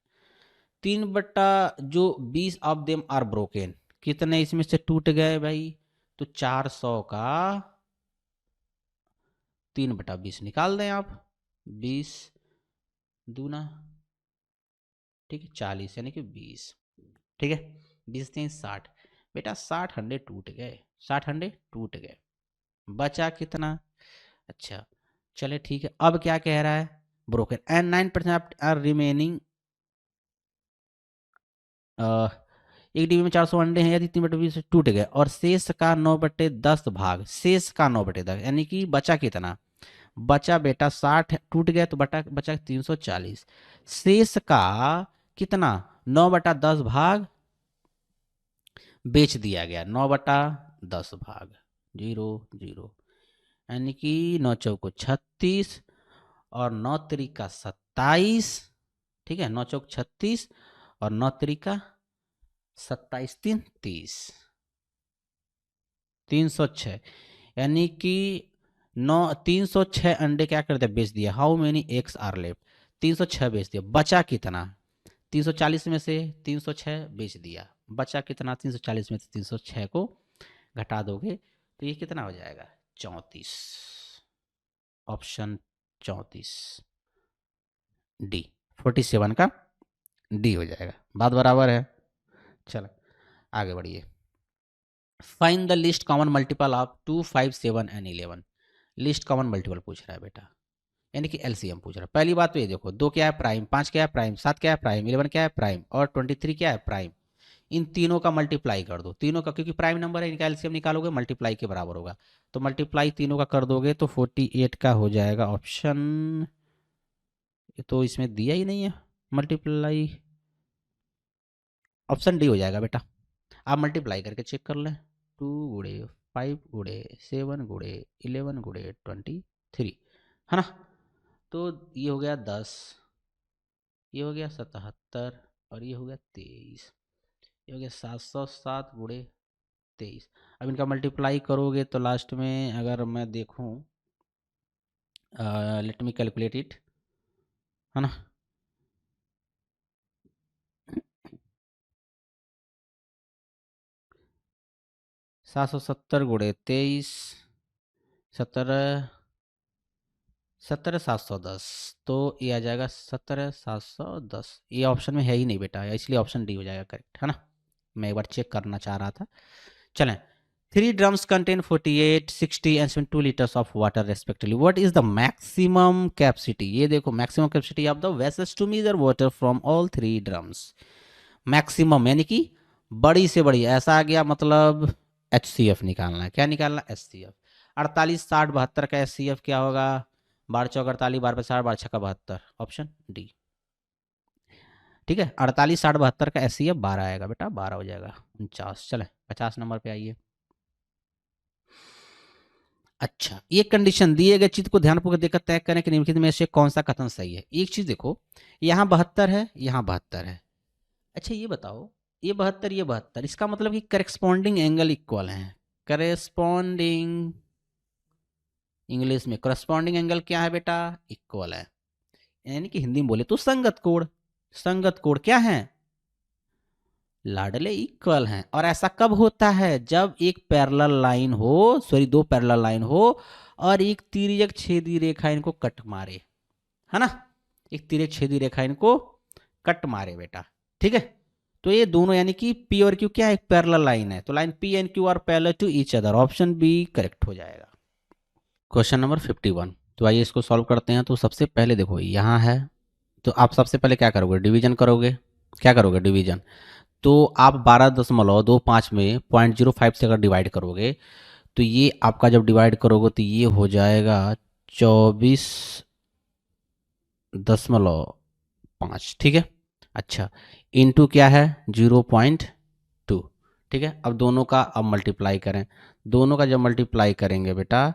Speaker 2: 3 बटा जो 20 ऑफ देम आर ब्रोकन, कितने इसमें से टूट गए भाई, तो 400 का 3/20 निकाल दें आप, 20 दूना, ठीक है, 40 यानी कि 20, ठीक है, 20×3 = 60, बेटा 60 अंडे टूट गए, 60 अंडे टूट गए, बचा कितना, अच्छा चले ठीक है। अब क्या कह रहा है, ब्रोकन एंड 9% आर रिमेनिंग, एक डिब्बे में 400 अंडे हैं, यदि 3/20 टूट गए और शेष का 9/10 भाग, शेष का 9/10 यानी कि बचा कितना, बचा बेटा 60 टूट गया तो बचा 340, शेष का कितना 9/10 भाग बेच दिया गया, 9/10 भाग 0 0, यानी कि 9×4 = 36 और 9×3 = 27, ठीक है, 9×4 = 36 और 9×3 = 27, 3 30, 306, यानी कि 306 अंडे क्या कर दिया, बेच दिया। How many eggs are left, 306 बेच दिया, बचा कितना, 340 में से 306 बेच दिया, बचा कितना, 340 में से 306 को घटा दोगे तो ये कितना हो जाएगा, 34, ऑप्शन 34 डी, 47 का डी हो जाएगा। बात बराबर है, चलो आगे बढ़िए। Find the list common multiple of 2, 5, 7 and 11, list common multiple पूछ रहा है बेटा, यानी कि एलसीएम पूछ रहा है। पहली बात तो ये देखो, 2 क्या है प्राइम, 5 क्या है प्राइम, 7 क्या है प्राइम, 11 क्या है प्राइम और 23 क्या है प्राइम, इन तीनों का मल्टीप्लाई कर दो, तीनों का, क्योंकि प्राइम नंबर है, इनका एलसीएम निकालोगे मल्टीप्लाई के बराबर होगा, तो मल्टीप्लाई तीनों का कर दोगे तो 48 का हो जाएगा, ऑप्शन, तो इसमें दिया ही नहीं है मल्टीप्लाई, ऑप्शन डी हो जाएगा बेटा। आप मल्टीप्लाई करके चेक कर लें, 2 × 5 × 7 × 11 × 23, है ना, तो ये हो गया 10, ये हो गया 77 और ये हो गया 23, ये हो गया 707 × 23। अब इनका मल्टीप्लाई करोगे तो लास्ट में अगर मैं देखूं, लेट मी कैलकुलेट इट, है ना, सात सौ सत्तर × 23, 17,710, तो ये आ जाएगा 17,710, ये ऑप्शन में है ही नहीं बेटा, इसलिए ऑप्शन डी हो जाएगा करेक्ट, है ना, मैं एक बार चेक करना चाह रहा था। चलें, 3 drums contain 48, 60 and 72 liters of water respectively. What is the maximum capacity? ये देखो, maximum capacity of the vessels to measure water from all 3 drums. Maximum यानी कि बड़ी से बड़ी, ऐसा आ गया मतलब HCF निकालना है, क्या निकालना, HCF। 48, 60, 72 का HCF क्या होगा, 12×4 = 48, 12×5 = 60, 12×6 = 72, ऑप्शन डी, ठीक है। 48, 60, 72 का HCF 12 आएगा बेटा, 12 हो जाएगा 49। चले 50 नंबर पे आइए। अच्छा, ये कंडीशन दिए गए चित्र को ध्यानपूर्वक देखकर तय करें कि निम्नलिखित में से कौन सा कथन सही है। एक चीज देखो, यहाँ 72 है, यहाँ 72 है, अच्छा ये बताओ, ये 72, ये 72, इसका मतलब कि करेस्पॉन्डिंग एंगल इक्वल है, करेस्पॉन्डिंग, इंग्लिश में करेस्पॉन्डिंग एंगल क्या है बेटा, इक्वल है, यानी कि हिंदी में बोले तो संगत कोण, संगत कोण क्या है, लाडले इक्वल हैं। और ऐसा कब होता है, जब एक पैरेलल लाइन हो, सॉरी 2 पैरेलल लाइन हो और एक तिर्यक छेदी रेखा इनको कट मारे, है ना, एक तिर्यक छेदी रेखा इनको कट मारे बेटा, ठीक है। तो ये दोनों यानी कि P और Q क्या है, एक पैरेलल लाइन है, तो line P and Q are parallel to each other, option B correct हो जाएगा। क्वेश्चन नंबर 51, तो आइए इसको सॉल्व करते हैं। तो सबसे पहले देखो यहाँ है, तो आप सबसे पहले क्या करोगे, डिवीजन करोगे, क्या करोगे डिवीजन, तो आप 12.25 में 0.05 से अगर डिवाइड करोगे तो ये आपका जब डिवाइड करोगे तो ये हो जाएगा 24.5, ठीक है। अच्छा, इंटू क्या है 0.2, ठीक है। अब दोनों का अब मल्टीप्लाई करें, दोनों का जब मल्टीप्लाई करेंगे बेटा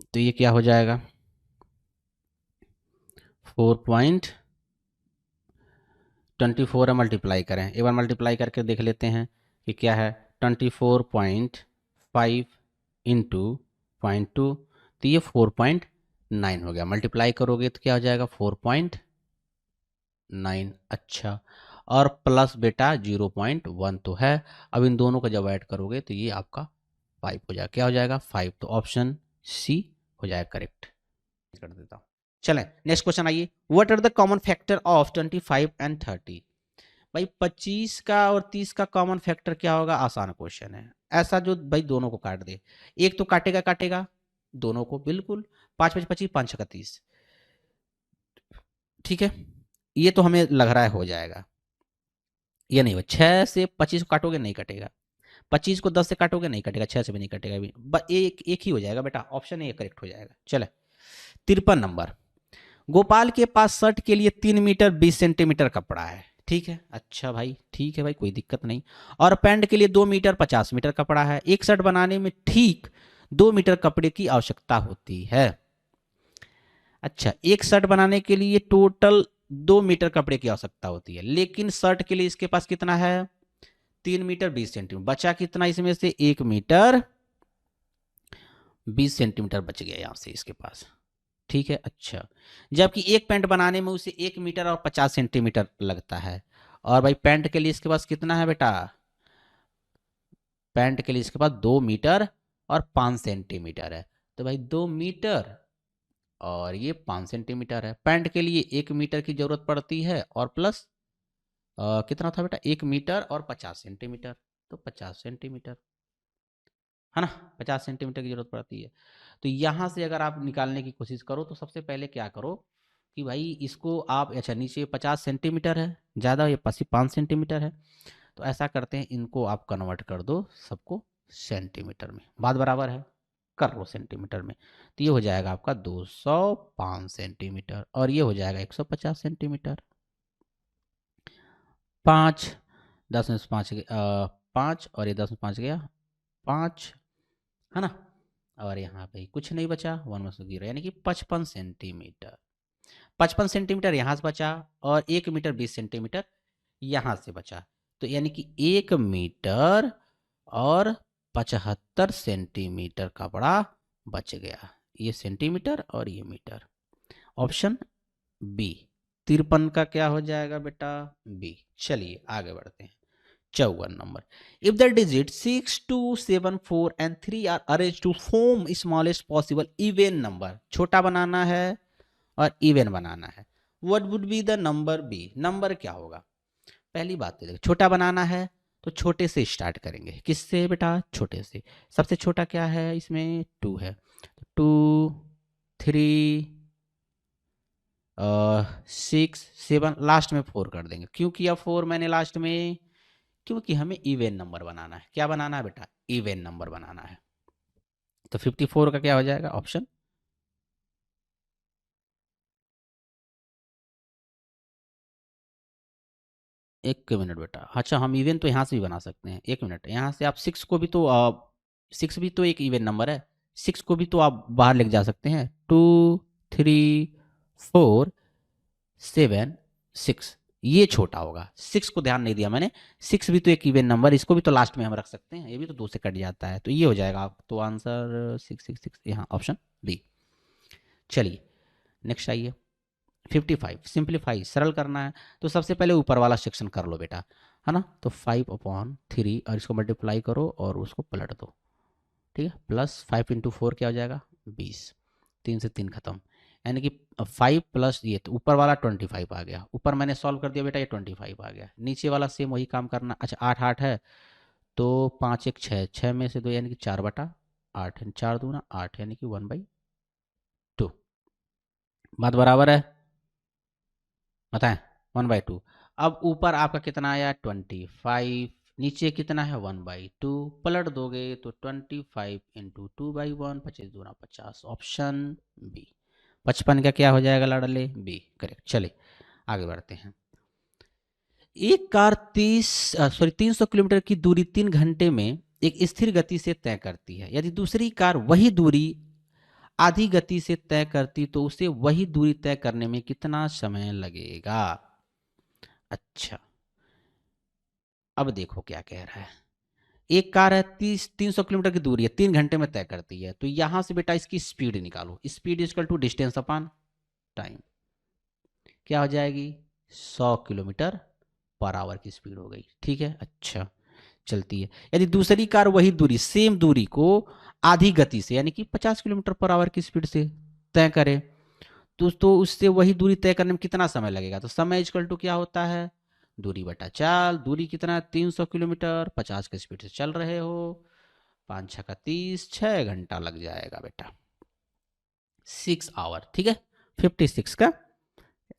Speaker 2: तो ये क्या हो जाएगा 4.24 है, मल्टीप्लाई करें, एक बार मल्टीप्लाई करके देख लेते हैं कि क्या है 24.5 इंटू 0.2, तो ये 4.9 हो गया। मल्टीप्लाई करोगे तो क्या हो जाएगा 4.9। अच्छा, और प्लस बेटा 0.1 तो है। अब इन दोनों का जब ऐड करोगे तो ये आपका 5 हो जाएगा। क्या हो जाएगा 5, तो ऑप्शन सी हो जाएगा करेक्ट। कर देता हूँ। चलें नेक्स्ट क्वेश्चन आइए। What are the common factor of 25 and 30? भाई 25 का और 30 का कॉमन फैक्टर क्या होगा? आसान क्वेश्चन है। ऐसा जो भाई दोनों को काट दे, एक तो काटेगा काटेगा दोनों को, बिल्कुल। 5 5 25, 5 का 30, ठीक है। ये तो हमें लग रहा है हो जाएगा। ये नहीं हो, 6 से 25 को काटोगे नहीं कटेगा, 25 को 10 से काटोगे नहीं कटेगा, 6 से भी नहीं कटेगा भी, एक ही हो जाएगा बेटा, ऑप्शन ए करेक्ट हो जाएगा। चले 53 नंबर। गोपाल के पास शर्ट के लिए 3 मीटर 20 सेंटीमीटर कपड़ा है, ठीक है। अच्छा भाई, ठीक है भाई, कोई दिक्कत नहीं। और पैंट के लिए 2 मीटर 50 मीटर कपड़ा है। एक शर्ट बनाने में ठीक 2 मीटर कपड़े की आवश्यकता होती है। अच्छा, एक शर्ट बनाने के लिए टोटल 2 मीटर कपड़े की आवश्यकता होती है, लेकिन शर्ट के लिए इसके पास कितना है 3 मीटर 20 सेंटीमीटर। बचा कितना इसमें से 1 मीटर 20 सेंटीमीटर बच गया यहां से इसके पास, ठीक है। अच्छा, जबकि एक पैंट बनाने में उसे 1 मीटर और 50 सेंटीमीटर लगता है। और भाई पैंट के लिए इसके पास कितना है बेटा, पैंट के लिए इसके पास 2 मीटर और 5 सेंटीमीटर है। तो भाई 2 मीटर और ये 5 सेंटीमीटर है। पैंट के लिए 1 मीटर की जरूरत पड़ती है और प्लस कितना था बेटा 1 मीटर और 50 सेंटीमीटर, तो 50 सेंटीमीटर है ना, 50 सेंटीमीटर की जरूरत पड़ती है। तो यहाँ से अगर आप निकालने की कोशिश करो तो सबसे पहले क्या करो कि भाई इसको आप, अच्छा नीचे 50 सेंटीमीटर है ज़्यादा, ये 5 सेंटीमीटर है, तो ऐसा करते हैं इनको आप कन्वर्ट कर दो सबको सेंटीमीटर में, बात बराबर है, कर लो सेंटीमीटर में। तो ये हो जाएगा आपका 205 सेंटीमीटर और ये हो जाएगा 150 सेंटीमीटर। 5 10 में से 5 5 और ये 10 में 5 गया 5, है ना। और यहाँ पे कुछ नहीं बचा, 1 में से 0, यानी कि 55 सेंटीमीटर। 55 सेंटीमीटर यहाँ से बचा और 1 मीटर 20 सेंटीमीटर यहाँ से बचा, तो यानी कि 1 मीटर और 75 सेंटीमीटर कपड़ा बच गया। ये सेंटीमीटर और ये मीटर, ऑप्शन बी 53 का क्या हो जाएगा बेटा बी। चलिए आगे बढ़ते हैं। 54 number. If the digit 6 2 7 4 and 3 are arrange to form smallest possible even number, छोटा बनाना है और इवन बनाना है, what would be the number B? Number क्या होगा? पहली बात तो देखो, छोटा बनाना है तो छोटे से स्टार्ट करेंगे। किससे बेटा? छोटे से। सबसे छोटा क्या है इसमें 2 है, 2 3 6 7, लास्ट में 4 कर देंगे। क्यों किया 4 मैंने लास्ट में? क्योंकि हमें इवन नंबर बनाना है। क्या बनाना है बेटा? इवन नंबर बनाना है। तो 54 का क्या हो जाएगा ऑप्शन? एक मिनट बेटा, अच्छा हम इवन तो यहाँ से भी बना सकते हैं, एक मिनट, यहाँ से आप 6 को भी तो 6 भी तो एक इवन नंबर है, 6 को भी तो आप बाहर लेके जा सकते हैं। 2 3 4 7 6, ये छोटा होगा, 6 को ध्यान नहीं दिया मैंने। 6 भी तो एक इवन नंबर, इसको भी तो लास्ट में हम रख सकते हैं, ये भी तो 2 से कट जाता है, तो ये हो जाएगा। तो आंसर 6 यहाँ ऑप्शन बी। चलिए नेक्स्ट आइए। 55 सिंप्लीफाई, सरल करना है तो सबसे पहले ऊपर वाला सेक्शन कर लो बेटा, है ना। तो 5/3 और इसको मल्टीप्लाई करो और उसको पलट दो, ठीक है। प्लस 5 इंटू 4 क्या हो जाएगा 20, 3 से 3 खत्म, यानी कि 5 प्लस ये, तो ऊपर वाला 25 आ गया, ऊपर मैंने सॉल्व कर दिया बेटा, ये 25 आ गया। नीचे वाला सेम वही काम करना। अच्छा 8 8 है तो 5 1 6, 6 में से 2 यानी कि 4/8, 4 दूना 8 यानी कि 1/2, बात बराबर है, बताएं 1/2। अब ऊपर आपका कितना आया 25, नीचे कितना है 1/2, पलट दोगे तो 25 इंटू 2/1, 25 दूना 50, ऑप्शन बी। 55 का क्या हो जाएगा लाडले? B correct. चले आगे बढ़ते हैं। एक कार 300 किलोमीटर की दूरी 3 घंटे में एक स्थिर गति से तय करती है। यदि दूसरी कार वही दूरी आधी गति से तय करती तो उसे वही दूरी तय करने में कितना समय लगेगा? अच्छा, अब देखो क्या कह रहा है। एक कार है 300 किलोमीटर की दूरी है, 3 घंटे में तय करती है, तो यहां से बेटा इसकी स्पीड निकालो। Speed equal to distance upon time, क्या हो जाएगी? 100 किलोमीटर पर आवर की स्पीड हो गई। ठीक है, अच्छा चलती है। यदि दूसरी कार वही दूरी, सेम दूरी को आधी गति से यानी कि 50 किलोमीटर पर आवर की स्पीड से तय करे तो उससे वही दूरी तय करने में कितना समय लगेगा? तो समय इक्वल टू क्या होता है? दूरी बटा चाल। दूरी कितना है? 300 किलोमीटर, 50 की स्पीड से चल रहे हो, 5 6 का 30, 6 घंटा लग जाएगा बेटा, 6 आवर। ठीक है, 56 का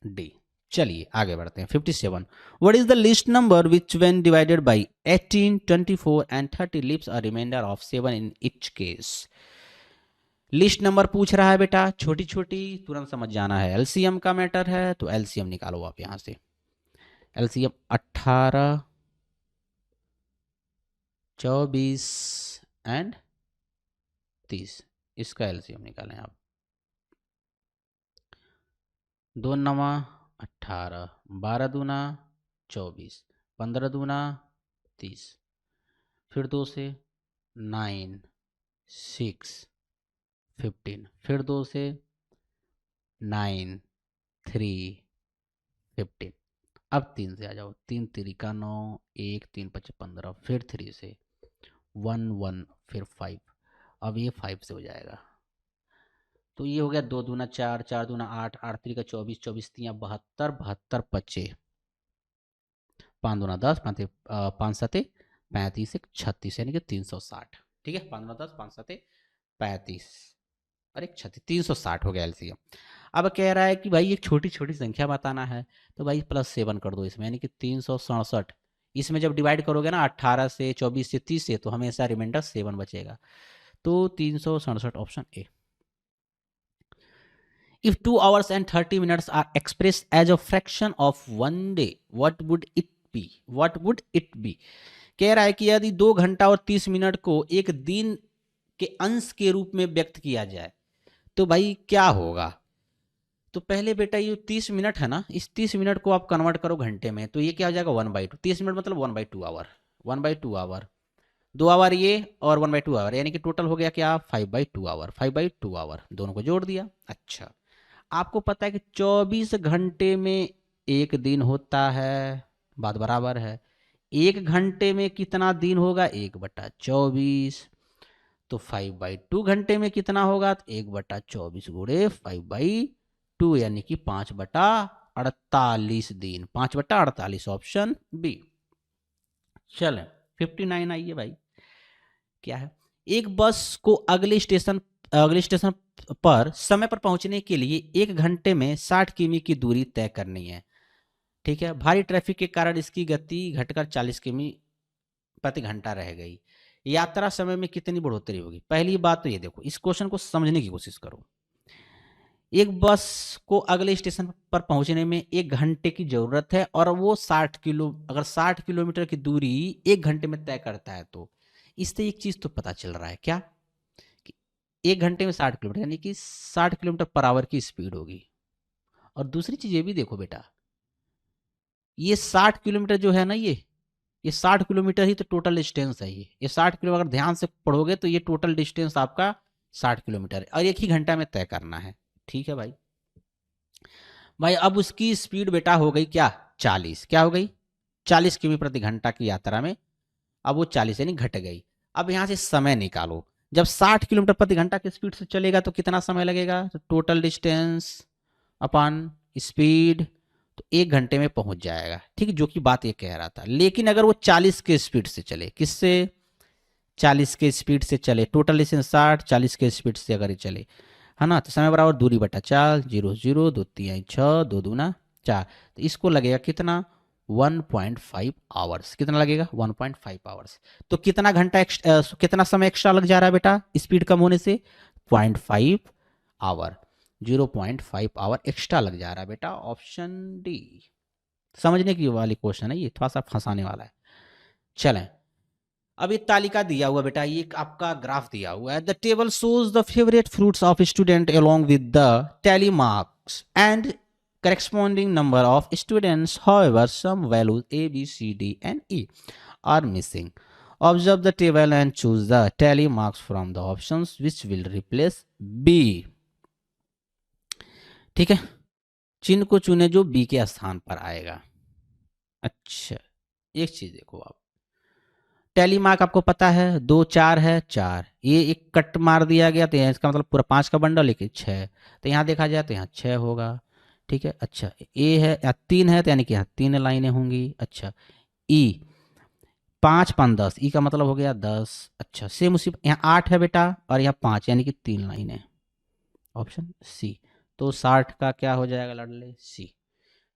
Speaker 2: डी। चलिए आगे बढ़ते हैं। 57, what is the least number which when divided by 18, 24 and 30 leaves a remainder of 7 in each case? Least number पूछ रहा है बेटा, छोटी छोटी तुरंत समझ जाना है, एलसीएम का मैटर है, तो एलसीएम निकालो आप यहां से। एलसीएम 18, 24 एंड 30, इसका एलसीएम निकालें आप। 2 नवा 18, 12 दूना 24, 15 दूना 30, फिर 2 से 9, 6, 15, फिर 2 से 9, 3, 15। अब 3 से आ जाओ, 3 3 का 9, 1 3 5 15, फिर 3 से 1 1, फिर 5। अब ये 5 से हो जाएगा, तो ये हो गया 2 दूना 4, 4 दूना 8, 8 3 का 24, 24 3 72, 72 25, 5 दूना 10, 5 7 35, 36 यानी कि 360। ठीक है, 5 दूना 10, 5 7 35, अरे 36, 360 हो गया एलसीएम। अब कह रहा है कि भाई एक छोटी छोटी संख्या बताना है, तो भाई +7 कर दो इसमें, यानी कि 367। इसमें जब डिवाइड करोगे ना 18 से, 24 से, 30 से, तो हमेशा रिमाइंडर 7 बचेगा, तो 367 option A. If 2 hours and 30 minutes are expressed as a fraction of 1 day, what would it be? What would it be? कह रहा है कि यदि 2 घंटा और 30 मिनट को एक दिन के अंश के रूप में व्यक्त किया जाए तो भाई क्या होगा? तो पहले बेटा ये 30 मिनट है ना, इस 30 मिनट को आप कन्वर्ट करो घंटे में, तो ये क्या हो जाएगा 1/2। 30 मिनट मतलब 1/2 आवर, 1/2 आवर, 2 आवर ये और 1/2 आवर, यानी कि टोटल हो गया क्या? 5/2 आवर, 5/2 आवर, दोनों को जोड़ दिया। अच्छा, आपको पता है कि 24 घंटे में एक दिन होता है, बात बराबर है। 1 घंटे में कितना दिन होगा? 1/24। तो 5/2 घंटे में कितना होगा? 1/24 गुणे 5/2, यानी कि 5/48 दिन, 5/48, ऑप्शन बी। चले 59 आइए भाई, क्या है? एक बस को अगले स्टेशन पर समय पर पहुंचने के लिए 1 घंटे में 60 किमी की दूरी तय करनी है। ठीक है, भारी ट्रैफिक के कारण इसकी गति घटकर 40 किमी प्रति घंटा रह गई। यात्रा समय में कितनी बढ़ोतरी होगी? पहली बात तो ये देखो, इस क्वेश्चन को समझने की कोशिश करो। एक बस को अगले स्टेशन पर पहुंचने में 1 घंटे की जरूरत है, और वो 60 किलोमीटर की दूरी 1 घंटे में तय करता है, तो इससे एक चीज तो पता चल रहा है क्या? कि 1 घंटे में 60 किलोमीटर, यानी कि 60 किलोमीटर पर आवर की स्पीड होगी। और दूसरी चीज ये भी देखो बेटा, ये 60 किलोमीटर जो है ना, ये 60 किलोमीटर ही तो टोटल डिस्टेंस है। ये 60 किलो, अगर ध्यान से पढ़ोगे तो ये टोटल डिस्टेंस आपका 60 किलोमीटर है, और 1 ही घंटा में तय करना है। ठीक है भाई। भाई अब उसकी स्पीड बेटा हो गई क्या? 40। क्या हो गई? 40 किमी प्रति घंटा की यात्रा में अब वो 40 यानी घट गई। अब यहां से समय निकालो, जब 60 किलोमीटर प्रति घंटा की स्पीड से चलेगा तो कितना समय लगेगा? तो टोटल डिस्टेंस अपॉन स्पीड, तो 1 घंटे में पहुंच जाएगा। ठीक है, जो कि बात ये कह रहा था। लेकिन अगर वो 40 के स्पीड से चले, किससे? 40 के स्पीड से चले, टोटल डिस्टेंस 60, 40 के स्पीड से अगर ये चले, है ना, तो समय बराबर दूरी बटा 4, 0 0, 2 3 6, 2 दूना 4, तो इसको लगेगा कितना? 1.5 आवर्स। कितना लगेगा? 1.5 आवर्स। तो कितना घंटा कितना समय एक्स्ट्रा लग जा रहा है बेटा स्पीड कम होने से? 0.5 आवर, 0.5 आवर एक्स्ट्रा लग जा रहा है बेटा। ऑप्शन डी समझने की वाली क्वेश्चन है, ये थोड़ा सा फंसाने वाला है। चलें, अब ये तालिका दिया हुआ बेटा, ये आपका ग्राफ दिया हुआ है। The table shows the favourite fruits of student along with the tally marks and corresponding number of students. However, some values A, B, C, D and E are missing. Observe the table and choose the tally marks from the options which will replace B. ठीक है, चिन्ह को चुने जो B के स्थान पर आएगा। अच्छा, एक चीज देखो आप, टैली मार्क आपको पता है 2 4 है, 4 ये एक कट मार दिया गया तो इसका मतलब पूरा 5 का बंडल लेके 6, तो यहाँ देखा जाए तो यहाँ 6 होगा। ठीक है, अच्छा ए है या 3 है तो यानी कि यहाँ 3 लाइनें होंगी। अच्छा ई 5 5 10, ई का मतलब हो गया 10। अच्छा सेम उसी यहाँ 8 है बेटा और यहाँ 5 यानी कि 3 लाइनें, ऑप्शन सी। तो 60 का क्या हो जाएगा लड़ले? सी।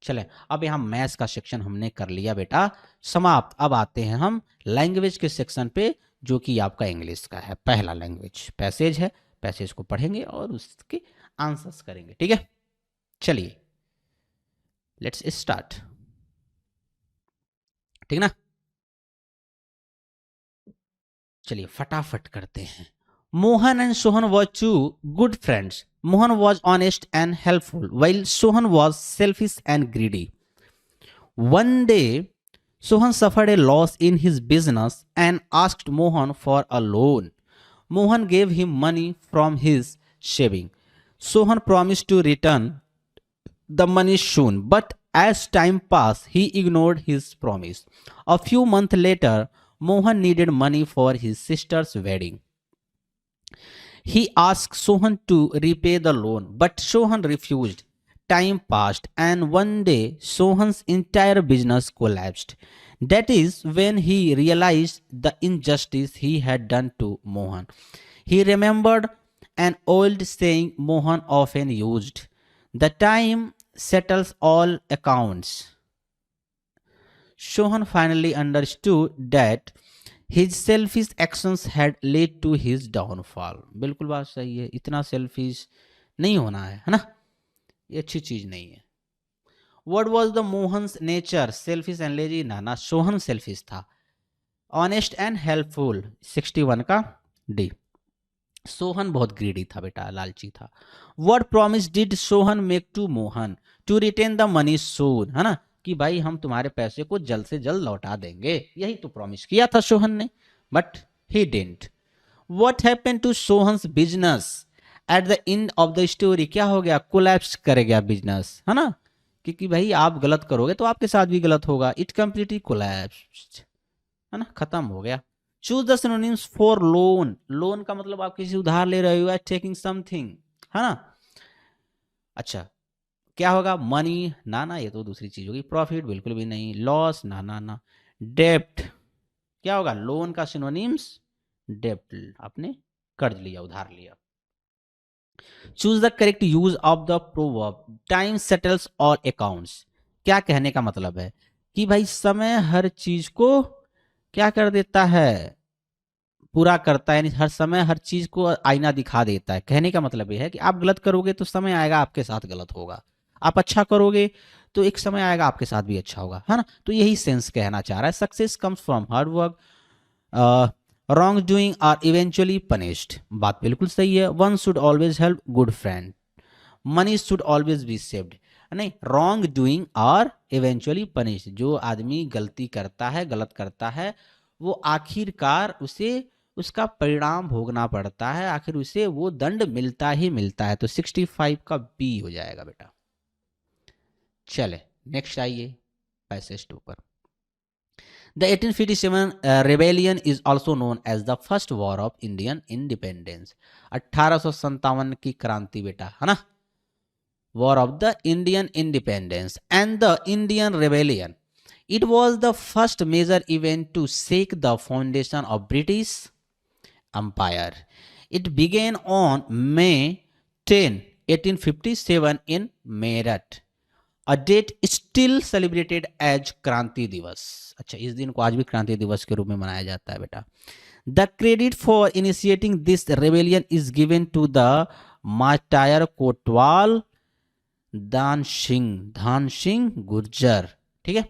Speaker 2: चले, अब यहाँ मैथ्स का सेक्शन हमने कर लिया बेटा समाप्त। अब आते हैं हम लैंग्वेज के सेक्शन पे, जो कि आपका इंग्लिश का है। पहला लैंग्वेज पैसेज है, पैसेज को पढ़ेंगे और उसके आंसर्स करेंगे। ठीक है, चलिए लेट्स स्टार्ट। ठीक ना, चलिए फटाफट करते हैं। Mohan and Sohan was two good friends. Mohan was honest and helpful while Sohan was selfish and greedy. One day, Sohan suffered a loss in his business and asked Mohan for a loan. Mohan gave him money from his saving. Sohan promised to return the money soon, but as time passed, he ignored his promise. A few months later, Mohan needed money for his sister's wedding. He asked Sohan to repay the loan, but Sohan refused. Time passed, and one day Sohan's entire business collapsed. That is when he realized the injustice he had done to Mohan. He remembered an old saying Mohan often used: "The time settles all accounts." Sohan finally understood that his selfish actions had led to his downfall. बिल्कुल बात सही है, इतना सेल्फिश नहीं होना है ना, ये अच्छी चीज नहीं है। What was the Mohan's nature? Selfish and lazy? ना, सोहन सेल्फिश था। Honest and helpful, 61 का डी। सोहन बहुत ग्रीडी था बेटा, लालची था। What promise did Sohan make to Mohan? To retain the money soon, है ना, कि भाई हम तुम्हारे पैसे को जल्द से जल्द लौटा देंगे, यही तो प्रॉमिस किया था सोहन ने, but he didn't. What happened to Sohan's business? At the end of the story क्या हो गया? कोलैप्स कर गया बिजनेस, है ना, क्योंकि भाई आप गलत करोगे तो आपके साथ भी गलत होगा। इट कंप्लीटली कोलैप्स्ड, है ना, खत्म हो गया। Choose the synonyms for loan. Loan का मतलब आप किसी उधार ले रहे हो, टेकिंग समथिंग, है ना। अच्छा क्या होगा? मनी, ना ये तो दूसरी चीज होगी। प्रॉफिट, बिल्कुल भी नहीं। लॉस, ना। डेप्ट, क्या होगा? लोन का सिनोनिम्स डेप्ट, आपने कर्ज लिया, उधार लिया। Choose the correct use of the proverb time settles all accounts. क्या कहने का मतलब है कि भाई समय हर चीज को क्या कर देता है? पूरा करता है, यानी हर समय हर चीज को आईना दिखा देता है। कहने का मतलब यह है कि आप गलत करोगे तो समय आएगा आपके साथ गलत होगा, आप अच्छा करोगे तो एक समय आएगा आपके साथ भी अच्छा होगा, है ना। तो यही सेंस कहना चाह रहा है। Success comes from hard work, wrong doing are eventually punished. बात बिल्कुल सही है। One should always help good friend, money should always be saved. नहीं, wrong doing are eventually punished. जो आदमी गलती करता है, गलत करता है, वो आखिरकार उसे उसका परिणाम भोगना पड़ता है, आखिर उसे वो दंड मिलता ही मिलता है। तो 65 का बी हो जाएगा बेटा। चले नेक्स्ट आइए पैसेज 2 पर। The 1857 rebellion is also known as the first war of Indian independence. 1857 की क्रांति बेटा, है ना, war of the Indian independence and the Indian rebellion. It was the first major event to shake the foundation of British Empire. It began on May 10, 1857 in Meerut. A date still celebrated as Kranti Diwas. अच्छा, इस दिन को आज भी क्रांति दिवस के रूप में मनाया जाता है बेटा। The credit for initiating this rebellion is given to the martyr Kotwal Dhan Singh Gurjar. ठीक है।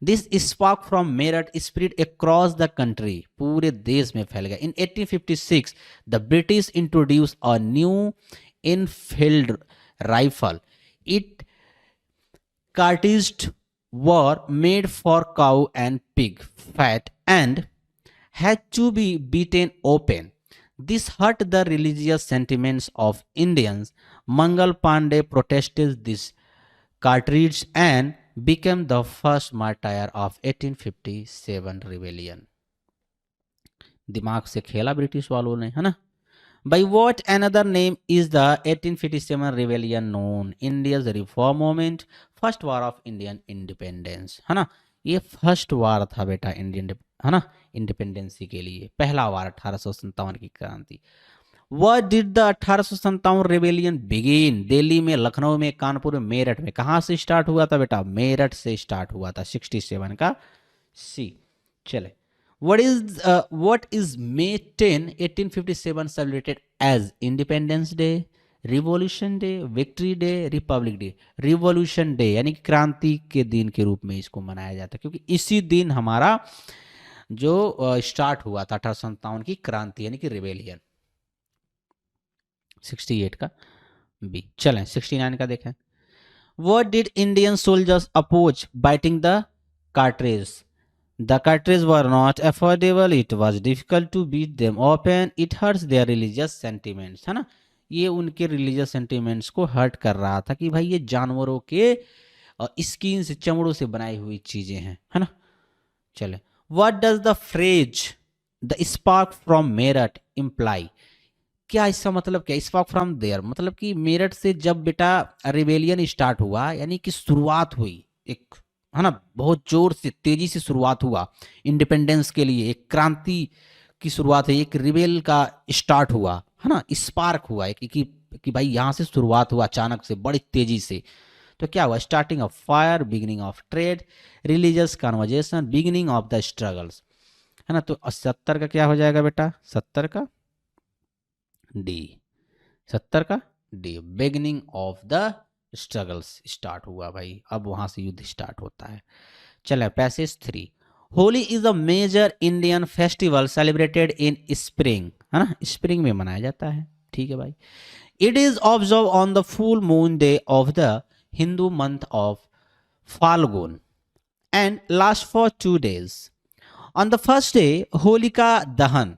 Speaker 2: This spark from Meerut spread across the country, पूरे देश में फैल गया। In 1856 the British introduce a new Enfield rifle. It cartridges were made for cow and pig fat and had to be beaten open. This hurt the religious sentiments of Indians. Mangal Pandey protested this cartridge and became the first martyr of 1857 rebellion. दिमाग से खेला ब्रिटिश वालों ने, है ना। By what another name is the 1857 rebellion known? India's reform movement, first war of Indian independence, है ना। ये फर्स्ट वार था बेटा इंडियन, है ना, इंडिपेंडेंसी के लिए, पहला वार 1857 की क्रांति। What did the 1857 rebellion begin? Delhi में, लखनऊ में, कानपुर में, मेरठ में। कहां से स्टार्ट हुआ था बेटा? मेरठ से स्टार्ट हुआ था, 67 का सी। चले, what is May 10, 1857 celebrated as Independence Day, revolution day, victory day, Republic day? Revolution day यानी कि क्रांति के दिन के रूप में इसको मनाया जाता है, क्योंकि इसी दिन हमारा जो स्टार्ट हुआ था 1857 की क्रांति यानी कि रिबेलियन। 68 का बी। चलें 69 का देखें। What did Indian soldiers oppose biting the cartridge? The cartridges were not affordable. It was difficult to beat them open. It hurts their religious sentiments, है ना। ये उनके रिलीजियस सेंटिमेंट्स को हर्ट कर रहा था कि भाई ये जानवरों के स्किन से, चमड़ों से बनाई हुई चीजें हैं, है ना। चले, what does the phrase the spark from Meerut imply? क्या इसका मतलब क्या? स्पार्क फ्रॉम देयर मतलब कि मेरठ से जब बेटा रिबेलियन स्टार्ट हुआ, यानी कि शुरुआत हुई एक, है ना, बहुत जोर से, तेजी से शुरुआत हुआ इंडिपेंडेंस के लिए, एक क्रांति की शुरुआत है, एक रिबेल का स्टार्ट हुआ, है ना, स्पार्क हुआ है कि भाई यहां से शुरुआत हुआ अचानक से, बड़ी तेजी से। तो क्या हुआ? Starting of fire, beginning of trade, religious conversation, beginning of the struggles, है ना। तो 70 का क्या हो जाएगा बेटा? 70 का डी, 70 का D, beginning of the struggles start हुआ भाई, अब वहां से युद्ध स्टार्ट होता है। चले, passage 3। Holi is a major Indian festival celebrated in spring, है ना, स्प्रिंग में मनाया जाता है। ठीक है भाई। It is observe on the full moon day of the Hindu month of Phalgun and last for 2 days. On the first day, Holika Dahan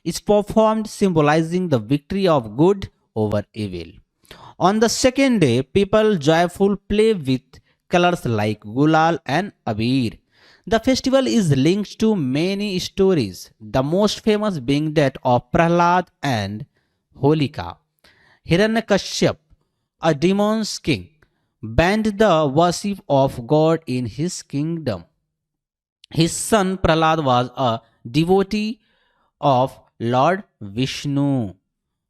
Speaker 2: is performed, symbolizing the victory of good over evil. On the second day, people joyful play with colors like gulal and abir. The festival is linked to many stories, the most famous being that of Prahlad and Holika. Hiranyakashyap, a demon's king, banned the worship of God in his kingdom. His son Prahlad was a devotee of Lord Vishnu.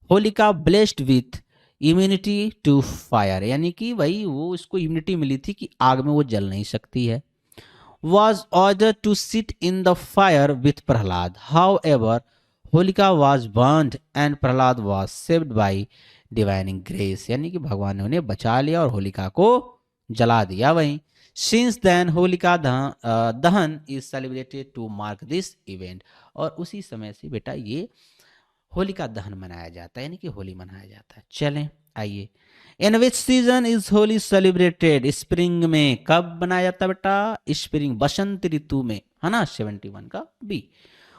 Speaker 2: Holika blessed with immunity to fire, यानी कि भाई वो उसको इम्यूनिटी मिली थी कि आग में वो जल नहीं सकती है। Was ordered to sit in the fire with Prahlad. However, Holika was burned and Prahlad was saved by divine grace, यानी कि भगवान ने उन्हें बचा लिया और होलिका को जला दिया वहीं। Since then, Holika Dahan is celebrated to mark this event. और उसी समय से बेटा ये होलिका दहन मनाया जाता है, यानी कि होली मनाया जाता है। चलें आइए, in which season is Holi celebrated? Spring में। कब मनाया जाता है बेटा? स्प्रिंग, बसंत ऋतु में, है ना। 71 का B.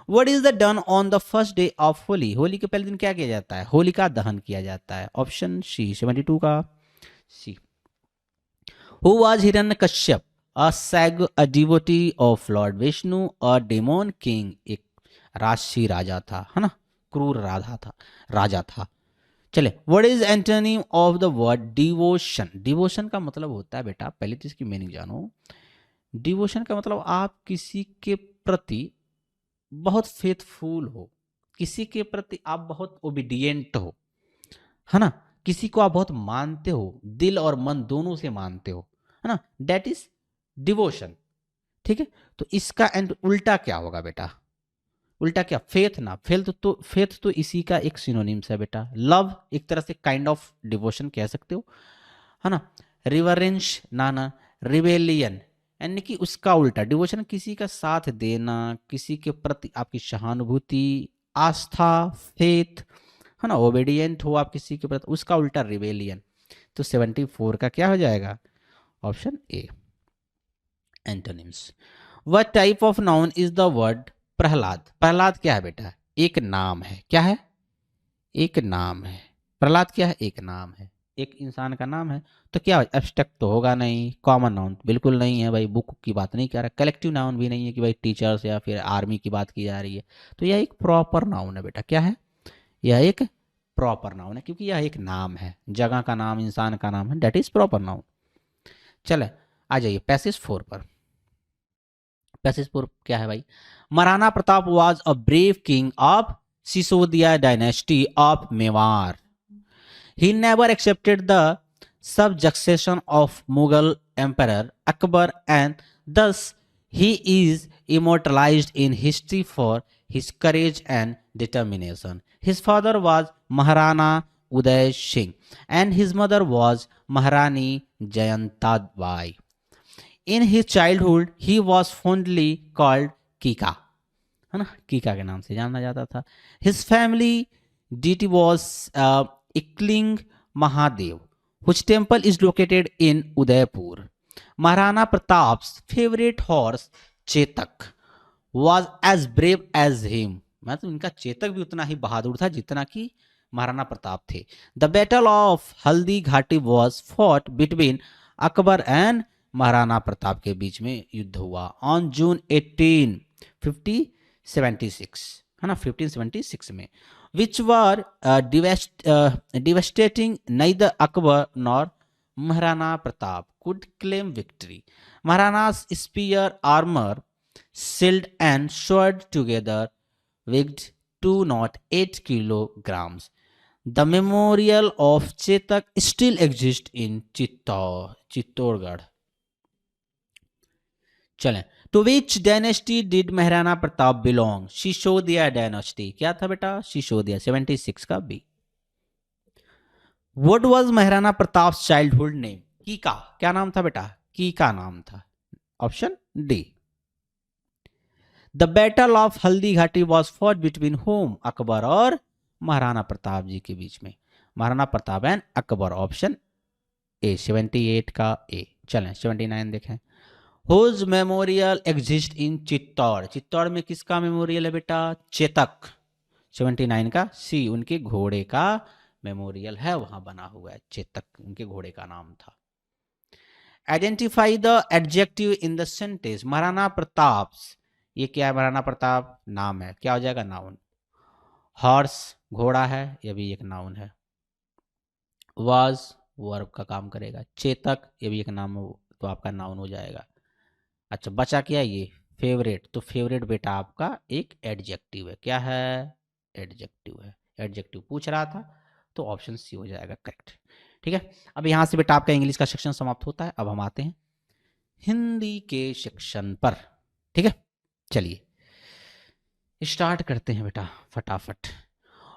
Speaker 2: What is the done on the first day of Holi? Holi के पहले दिन क्या किया जाता है? होलिका दहन किया जाता है। ऑप्शन सी, 72 का सी। Who was Hiranyakashyap? A devotee of Lord Vishnu, a demon king, एक राक्षसी राजा था, है ना, क्रूर राजा था। चले, what is antonym of the word devotion? Devotion का मतलब होता है बेटा, पहले तो इसकी मीनिंग जानो। डिवोशन का मतलब आप किसी के प्रति बहुत फेथफुल हो, किसी के प्रति आप बहुत ओबीडियंट हो, है ना, किसी को आप बहुत मानते हो, दिल और मन दोनों से मानते हो, है ना, डेट इज डिवोशन, ठीक है। तो इसका एंड उल्टा क्या होगा बेटा, उल्टा क्या, फेथ ना, फेथ तो इसी का एक सिनोनिम्स है बेटा। लव एक तरह से काइंड ऑफ डिवोशन कह सकते हो, है ना। रिवरेंस ना, रिबेलियन यानी कि उसका उल्टा। डिवोशन किसी का साथ देना, किसी के प्रति आपकी सहानुभूति, आस्था, फेथ, है ना, ओबेडिएंट हो आप किसी के प्रति, उसका उल्टा रिबेलियन। तो 74 का क्या हो जाएगा, option A. Antonyms, what type of noun is the word Prahlad. Prahlad क्या है बेटा, एक नाम है, क्या है, एक नाम है। प्रहलाद क्या है, एक नाम है, एक इंसान का नाम है। तो क्या एब्स्ट्रैक्ट तो होगा नहीं, कॉमन नाउन बिल्कुल नहीं है भाई, बुक की बात नहीं कर रहा, कलेक्टिव नाउन भी नहीं है कि भाई टीचर्स या फिर आर्मी की बात की जा रही है। तो यह एक प्रॉपर नाउन है बेटा, क्या है, यह एक प्रॉपर नाउन है, क्योंकि यह एक नाम है, जगह का नाम, इंसान का नाम है, डेट इज प्रॉपर नाउन। चले आ जाइए पैसेज 4 पर। पैसेज 4 क्या है भाई, Maharana Pratap was a brave king of Sisodia dynasty of Mewar. He never accepted the subjugation of Mughal Emperor Akbar, and thus he is immortalized in history for his courage and determination. His father was Maharana Uday Singh and his mother was Maharani Jayantabai. In his childhood, he was fondly called Kika, है ना, कीका के नाम से जाना जाता था। His family deity was Ikling Mahadev, whose temple is located in Udaipur. Maharana Pratap's favorite horse Chetak was as brave as him. मतलब इनका चेतक भी उतना ही बहादुर था जितना कि महाराणा प्रताप थे। The battle of Haldi Ghati was fought between Akbar and Maharana Pratap के बीच में युद्ध हुआ ऑन जून 1876, है ना, 1576 में, which were devastating. Neither Akbar nor Maharana Pratap could claim victory. Maharana's spear, armor, shield and sword together weighed 208 kilograms. The memorial of Chetak still exists in Chittorgarh. चलें, to which dynasty did Maharana Pratap belong, Sisodia dynasty. क्या था बेटा, सिसोदिया, 76 का B. What was Maharana Pratap childhood name, Kika, क्या नाम था बेटा, कीका नाम था, option D. The battle of Haldi Ghati was fought between whom, Akbar और महाराणा प्रताप जी के बीच में, Maharana Pratap and Akbar, option A, 78 का ए। चलें 79 देखें। Whose memorial exist in Chittor, Chittor में किसका मेमोरियल है बेटा, चेतक, 79 का सी, उनके घोड़े का मेमोरियल है, वहां बना हुआ है, चेतक उनके घोड़े का नाम था। Identify the adjective in the sentence, Maharana Pratap, ये क्या है, महाराणा प्रताप नाम है, क्या हो जाएगा, नाउन। हॉर्स घोड़ा है, ये भी एक नाउन है। वाज वर्ब का काम करेगा। चेतक ये भी एक नाम हो तो आपका नाउन हो जाएगा। अच्छा बचा क्या, ये फेवरेट, तो फेवरेट बेटा आपका एक एडजेक्टिव है, क्या है, एडजेक्टिव है, एडजेक्टिव पूछ रहा था तो ऑप्शन सी हो जाएगा करेक्ट। ठीक है, अब यहाँ से बेटा आपका इंग्लिश का सेक्शन समाप्त होता है। अब हम आते हैं हिंदी के सेक्शन पर। ठीक है, चलिए स्टार्ट करते हैं बेटा फटाफट।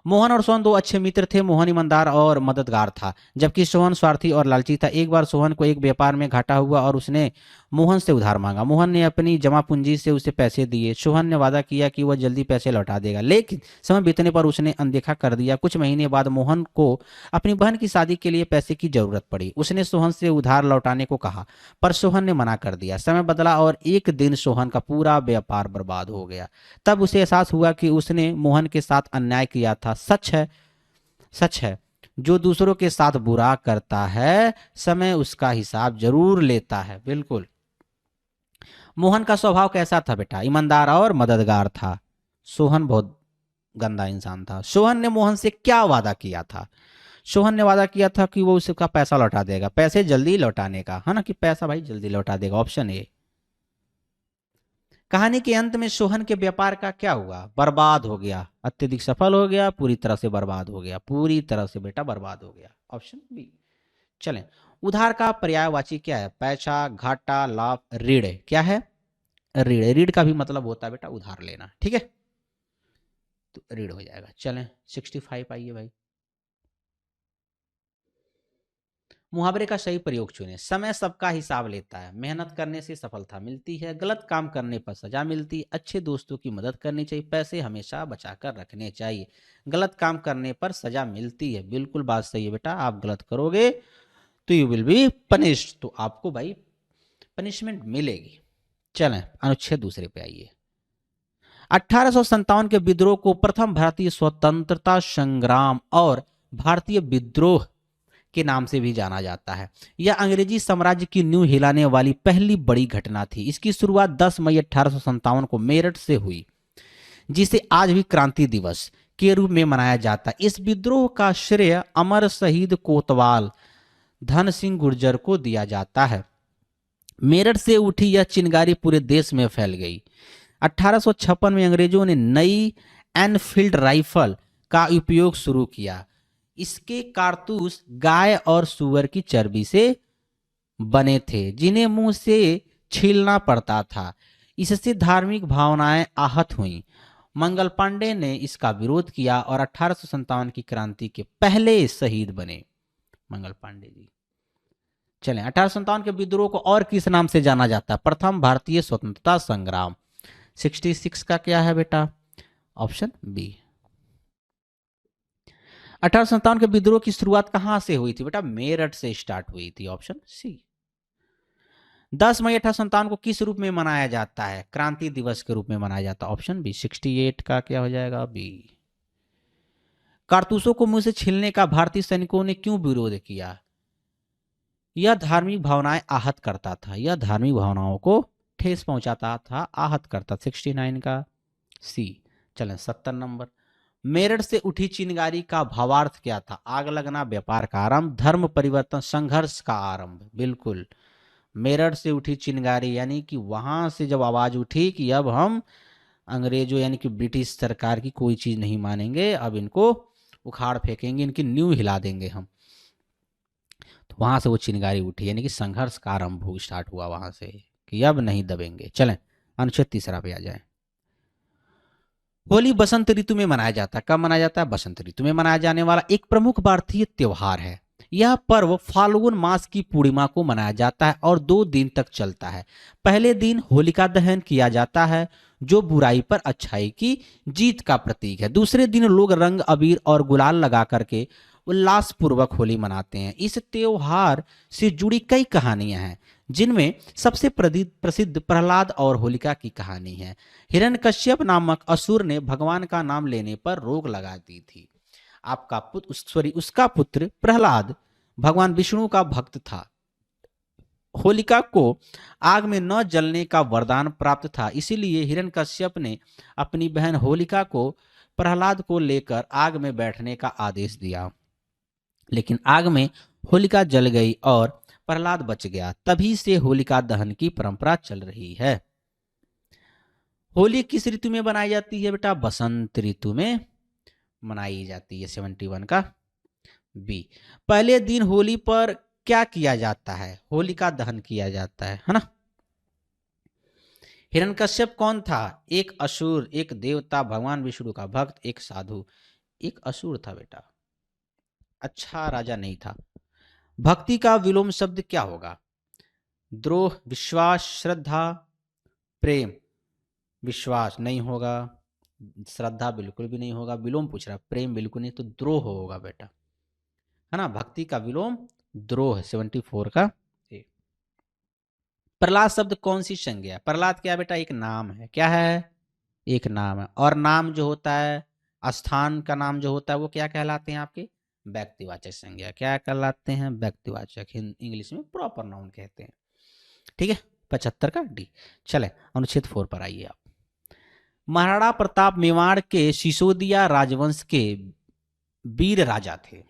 Speaker 2: मोहन और सोहन दो अच्छे मित्र थे। मोहन ईमानदार और मददगार था, जबकि सोहन स्वार्थी और लालची था। एक बार सोहन को एक व्यापार में घाटा हुआ और उसने मोहन से उधार मांगा। मोहन ने अपनी जमा पूंजी से उसे पैसे दिए। सोहन ने वादा किया कि वह जल्दी पैसे लौटा देगा, लेकिन समय बीतने पर उसने अनदेखा कर दिया। कुछ महीने बाद मोहन को अपनी बहन की शादी के लिए पैसे की जरूरत पड़ी। उसने सोहन से उधार लौटाने को कहा, पर सोहन ने मना कर दिया। समय बदला और एक दिन सोहन का पूरा व्यापार बर्बाद हो गया। तब उसे एहसास हुआ कि उसने मोहन के साथ अन्याय किया था। सच है, जो दूसरों के साथ बुरा करता है समय उसका हिसाब जरूर लेता है। बिल्कुल। मोहन का स्वभाव कैसा था बेटा, ईमानदार और मददगार था। सोहन बहुत गंदा इंसान था। सोहन ने मोहन से क्या वादा किया था, सोहन ने वादा किया था कि वो उसका पैसा लौटा देगा, पैसे जल्दी लौटाने का, है ना, कि पैसा भाई जल्दी लौटा देगा, ऑप्शन ए। कहानी के अंत में सोहन के व्यापार का क्या हुआ, बर्बाद हो गया, अत्यधिक सफल हो गया, पूरी तरह से बर्बाद हो गया, पूरी तरह से बेटा बर्बाद हो गया, ऑप्शन बी। चलें, उधार का पर्यायवाची क्या है? पैसा, घाटा, लाभ, ऋण। क्या है? ऋण। ऋण का भी मतलब होता है बेटा उधार लेना। ठीक है, तो ऋण हो जाएगा। चलें 65 आइए भाई। मुहावरे का सही प्रयोग चुनें। समय सबका हिसाब लेता है, मेहनत करने से सफलता मिलती है, गलत काम करने पर सजा मिलती है, अच्छे दोस्तों की मदद करनी चाहिए, पैसे हमेशा बचाकर रखने चाहिए, गलत काम करने पर सजा मिलती है। बिल्कुल बात सही है बेटा, आप गलत करोगे तो यू विल बी पनिश्ड, तो आपको भाई पनिशमेंट मिलेगी। चलें अनुच्छेद दूसरे पे आइए। 1857 के विद्रोह को प्रथम भारतीय स्वतंत्रता संग्राम और भारतीय विद्रोह के नाम से भी जाना जाता है। यह अंग्रेजी साम्राज्य की नींव हिलाने वाली पहली बड़ी घटना थी। इसकी शुरुआत 10 मई 1857 को मेरठ से हुई, जिसे आज भी क्रांति दिवस के रूप में मनाया जाता है। इस विद्रोह का श्रेय अमर शहीद कोतवाल धन सिंह गुर्जर को दिया जाता है। मेरठ से उठी यह चिंगारी पूरे देश में फैल गई। 1856 में अंग्रेजों ने नई एनफील्ड राइफल का उपयोग शुरू किया। इसके कारतूस गाय और सूअर की चर्बी से बने थे, जिन्हें मुंह से छीलना पड़ता था। इससे धार्मिक भावनाएं आहत हुईं। मंगल पांडे ने इसका विरोध किया और 1857 की क्रांति के पहले शहीद बने मंगल पांडे जी। चलें 1857 के विद्रोह को और किस नाम से जाना जाता है? प्रथम भारतीय स्वतंत्रता संग्राम। 66 का क्या है बेटा? Option B. 1857 के विद्रोह की शुरुआत कहां से हुई थी बेटा? मेरठ से स्टार्ट हुई थी। Option C. 10 मई 1857 को किस रूप में मनाया जाता है? क्रांति दिवस के रूप में मनाया जाता है। Option B. 68 का क्या हो जाएगा? बी। कारतूसों को मुंह से छीलने का भारतीय सैनिकों ने क्यों विरोध किया? यह धार्मिक भावनाएं आहत करता था। यह धार्मिक भावनाओं को ठेस पहुंचाता था, आहत करता। 69 का सी। चलें 70 नंबर। मेरठ से उठी चिंगारी का भावार्थ क्या था? आग लगना, व्यापार का आरंभ, धर्म परिवर्तन, संघर्ष का आरंभ। बिल्कुल, मेरठ से उठी चिंगारी यानी कि वहां से जब आवाज उठी कि अब हम अंग्रेजों यानी कि ब्रिटिश सरकार की कोई चीज नहीं मानेंगे, अब इनको उखाड़ फेंकेंगे, इनकी नींव हिला देंगे हम, तो वहां से वो चिंगारी उठी, यानी कि संघर्ष का आरंभ स्टार्ट हुआ वहां से कि अब नहीं दबेंगे। चलें अनुच्छेद तीसरा पे आ जाए। होली बसंत ऋतु में मनाया जाता है। कब मनाया जाता है? बसंत ऋतु में मनाया जाने वाला एक प्रमुख भारतीय त्योहार है। यह पर्व फाल्गुन मास की पूर्णिमा को मनाया जाता है और 2 दिन तक चलता है। पहले दिन होलिका दहन किया जाता है, जो बुराई पर अच्छाई की जीत का प्रतीक है। दूसरे दिन लोग रंग, अबीर और गुलाल लगा करके उल्लासपूर्वक होली मनाते हैं। इस त्योहार से जुड़ी कई कहानियां हैं, जिनमें सबसे प्रसिद्ध प्रहलाद और होलिका की कहानी है। हिरण्यकश्यप नामक असुर ने भगवान का नाम लेने पर रोक लगा दी थी। उसका पुत्र प्रहलाद भगवान विष्णु का भक्त था। होलिका को आग में न जलने का वरदान प्राप्त था, इसीलिए हिरण्यकश्यप ने अपनी बहन होलिका को प्रहलाद को लेकर आग में बैठने का आदेश दिया, लेकिन आग में होलिका जल गई और प्रहलाद बच गया। तभी से होलिका दहन की परंपरा चल रही है। होली किस ऋतु में बनाई जाती है बेटा? बसंत ऋतु में मनाई जाती है। 71 का बी। पहले दिन होली पर क्या किया जाता है? होलिका दहन किया जाता है ना। हिरण्यकश्यप कौन था? एक असुर, एक देवता, भगवान विष्णु का भक्त, एक साधु। एक असुर था बेटा, अच्छा राजा नहीं था। भक्ति का विलोम शब्द क्या होगा? द्रोह, विश्वास, श्रद्धा, प्रेम। विश्वास नहीं होगा, श्रद्धा बिल्कुल भी नहीं होगा, विलोम पूछ रहा, प्रेम बिल्कुल नहीं, तो द्रोह होगा बेटा, है ना। भक्ति का विलोम द्रोह है। 74 का ए। प्रहलाद शब्द कौन सी संज्ञा है? प्रहलाद क्या बेटा? एक नाम है। क्या है? एक नाम है। और नाम जो होता है, स्थान का नाम जो होता है, वो क्या कहलाते हैं आपके? व्यक्तिवाचक संज्ञा। क्या कहलाते हैं? व्यक्तिवाचक। इंग्लिश में प्रॉपर नाउन कहते हैं। ठीक है, 75 का डी। चले अनुच्छेद 4 पर आइए आप। महाराणा प्रताप मेवाड़ के सिसोदिया राजवंश के वीर राजा थे।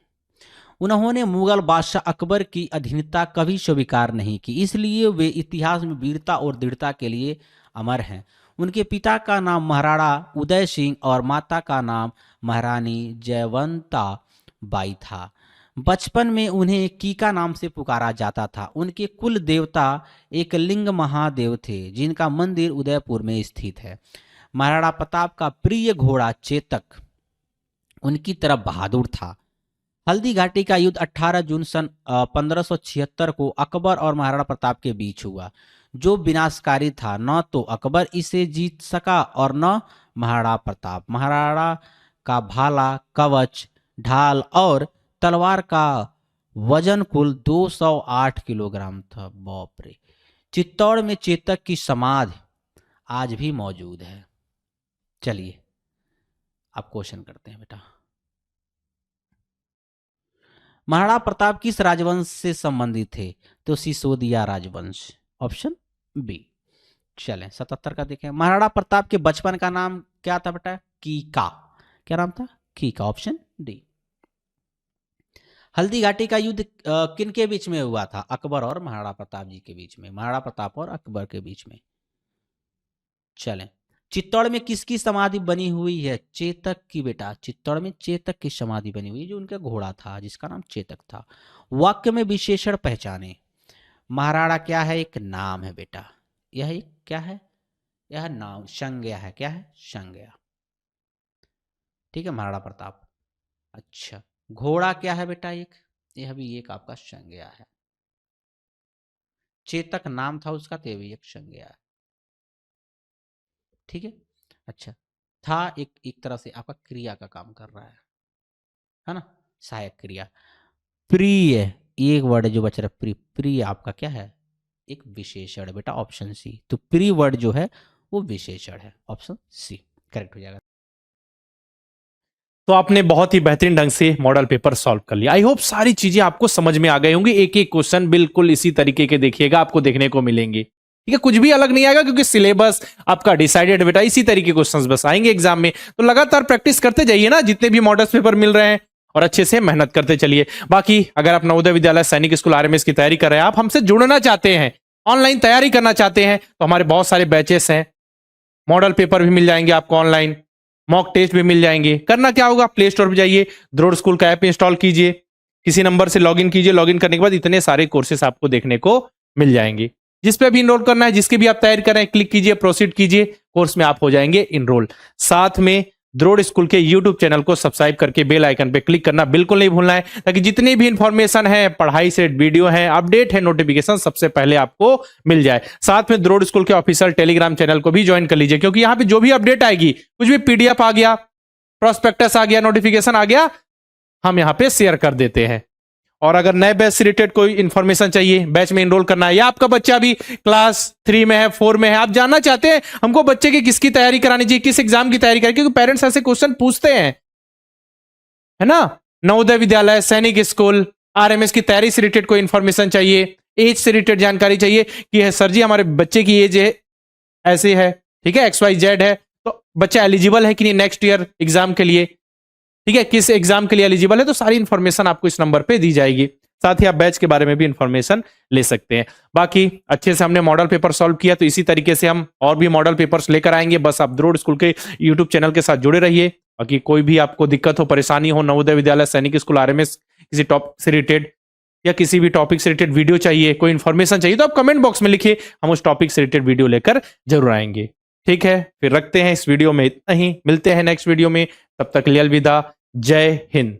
Speaker 2: उन्होंने मुगल बादशाह अकबर की अधीनता कभी स्वीकार नहीं की, इसलिए वे इतिहास में वीरता और दृढ़ता के लिए अमर हैं। उनके पिता का नाम महाराणा उदय सिंह और माता का नाम महारानी जयवंता बाई था। बचपन में उन्हें कीका नाम से पुकारा जाता था। उनके कुल देवता एक लिंग महादेव थे जिनका मंदिर उदयपुर में स्थित है। महाराणा प्रताप का प्रिय घोड़ा चेतक उनकी तरफ बहादुर था। हल्दी घाटी का युद्ध 18 जून सन 1576 को अकबर और महाराणा प्रताप के बीच हुआ, जो विनाशकारी था। न तो अकबर इसे जीत सका और न महाराणा प्रताप। महाराणा का भाला, कवच, ढाल और तलवार का वजन कुल 208 किलोग्राम था। बाप रे। चित्तौड़ में चेतक की समाधि आज भी मौजूद है। चलिए अब क्वेश्चन करते हैं बेटा। महाराणा प्रताप किस राजवंश से संबंधित थे? तो सिसोदिया राजवंश, ऑप्शन बी। चलें 77 का देखें। महाराणा प्रताप के बचपन का नाम क्या था बेटा? कीका। क्या नाम था? कीका, ऑप्शन डी। हल्दी घाटी का युद्ध किन के बीच में हुआ था? अकबर और महाराणा प्रताप जी के बीच में, महाराणा प्रताप और अकबर के बीच में। चलें, चित्तौड़ में किसकी समाधि बनी हुई है? चेतक की बेटा। चित्तौड़ में चेतक की समाधि बनी हुई है, जो उनका घोड़ा था जिसका नाम चेतक था। वाक्य में विशेषण पहचाने। महाराणा क्या है? एक नाम है बेटा। यह एक क्या है? यह नाम, संज्ञा है। क्या है? संज्ञा। ठीक है, महाराणा प्रताप। अच्छा, घोड़ा क्या है बेटा? एक, यह भी एक आपका संज्ञा है। चेतक नाम था उसका, तो भी एक संज्ञा है। ठीक है। अच्छा, था एक तरह से आपका क्रिया का काम कर रहा है ना, सहायक क्रिया। प्रिय, एक वर्ड जो बच रहा है, प्रिय। प्रिय आपका क्या है? एक विशेषण है बेटा, ऑप्शन सी। तो प्रिय वर्ड जो है वो विशेषण है, ऑप्शन सी करेक्ट हो जाएगा।
Speaker 1: तो आपने बहुत ही बेहतरीन ढंग से मॉडल पेपर सॉल्व कर लिया। आई होप सारी चीजें आपको समझ में आ गई होंगी। एक एक क्वेश्चन बिल्कुल इसी तरीके के देखिएगा, आपको देखने को मिलेंगे। ठीक है, कुछ भी अलग नहीं आएगा क्योंकि सिलेबस आपका डिसाइडेड बेटा, इसी तरीके क्वेश्चंस बस आएंगे एग्जाम में। तो लगातार प्रैक्टिस करते जाइए ना, जितने भी मॉडल पेपर मिल रहे हैं, और अच्छे से मेहनत करते चलिए। बाकी अगर आप नवोदय विद्यालय सैनिक स्कूल आरएमएस की तैयारी कर रहे हैं, आप हमसे जुड़ना चाहते हैं, ऑनलाइन तैयारी करना चाहते हैं, तो हमारे बहुत सारे बैचेस हैं। मॉडल पेपर भी मिल जाएंगे आपको ऑनलाइन, मॉक टेस्ट भी मिल जाएंगे। करना क्या होगा, प्ले स्टोर पर जाइए, द्रोड़ स्कूल का ऐप इंस्टॉल कीजिए, किसी नंबर से लॉगिन कीजिए। लॉगिन करने के बाद इतने सारे कोर्सेस आपको देखने को मिल जाएंगे। जिस पे भी इनरोल करना है, जिसकी भी आप तैयारी करें, क्लिक कीजिए, प्रोसीड कीजिए, कोर्स में आप हो जाएंगे इनरोल। साथ में द्रोड़ स्कूल के यूट्यूब चैनल को सब्सक्राइब करके बेल आइकन पे क्लिक करना बिल्कुल नहीं भूलना है, ताकि जितनी भी इंफॉर्मेशन है, पढ़ाई से वीडियो है, अपडेट है, नोटिफिकेशन सबसे पहले आपको मिल जाए। साथ में द्रोड़ स्कूल के ऑफिशियल टेलीग्राम चैनल को भी ज्वाइन कर लीजिए, क्योंकि यहाँ पे जो भी अपडेट आएगी, कुछ भी पीडीएफ आ गया, प्रोस्पेक्टस आ गया, नोटिफिकेशन आ गया, हम यहाँ पे शेयर कर देते हैं। और अगर नए बैच से रिलेटेड कोई इंफॉर्मेशन चाहिए, बैच में एनरोल करना है, या आपका बच्चा भी क्लास 3 में है, 4 में है, आप जानना चाहते हैं हमको बच्चे की किसकी तैयारी करानी चाहिए, किस एग्जाम की तैयारी करें, क्योंकि पेरेंट्स ऐसे क्वेश्चन पूछते हैं, है ना। नवोदय विद्यालय सैनिक स्कूल आरएमएस की तैयारी से रिलेटेड कोई इंफॉर्मेशन चाहिए, एज से रिलेटेड जानकारी चाहिए कि है सर जी हमारे बच्चे की एज है ऐसे है, ठीक है, XYZ है, तो बच्चा एलिजिबल है कि नहीं नेक्स्ट ईयर एग्जाम के लिए, ठीक है, किस एग्जाम के लिए एलिजिबल है, तो सारी इंफॉर्मेशन आपको इस नंबर पे दी जाएगी। साथ ही आप बैच के बारे में भी इंफॉर्मेशन ले सकते हैं। बाकी अच्छे से हमने मॉडल पेपर सॉल्व किया, तो इसी तरीके से हम और भी मॉडल पेपर्स लेकर आएंगे। बस आप द्रोड़ स्कूल के यूट्यूब चैनल के साथ जुड़े रहिए। बाकी कोई भी आपको दिक्कत हो, परेशानी हो, नवोदय विद्यालय सैनिक स्कूल आरएमएस किसी टॉपिक से रिलेटेड या किसी भी टॉपिक से रिलेटेड वीडियो चाहिए, कोई इंफॉर्मेशन चाहिए, तो आप कमेंट बॉक्स में लिखिए, हम उस टॉपिक से रिलेटेड वीडियो लेकर जरूर आएंगे। ठीक है, फिर रखते हैं इस वीडियो में इतना ही, मिलते हैं नेक्स्ट वीडियो में, तब तक के लिए अलविदा, जय हिंद।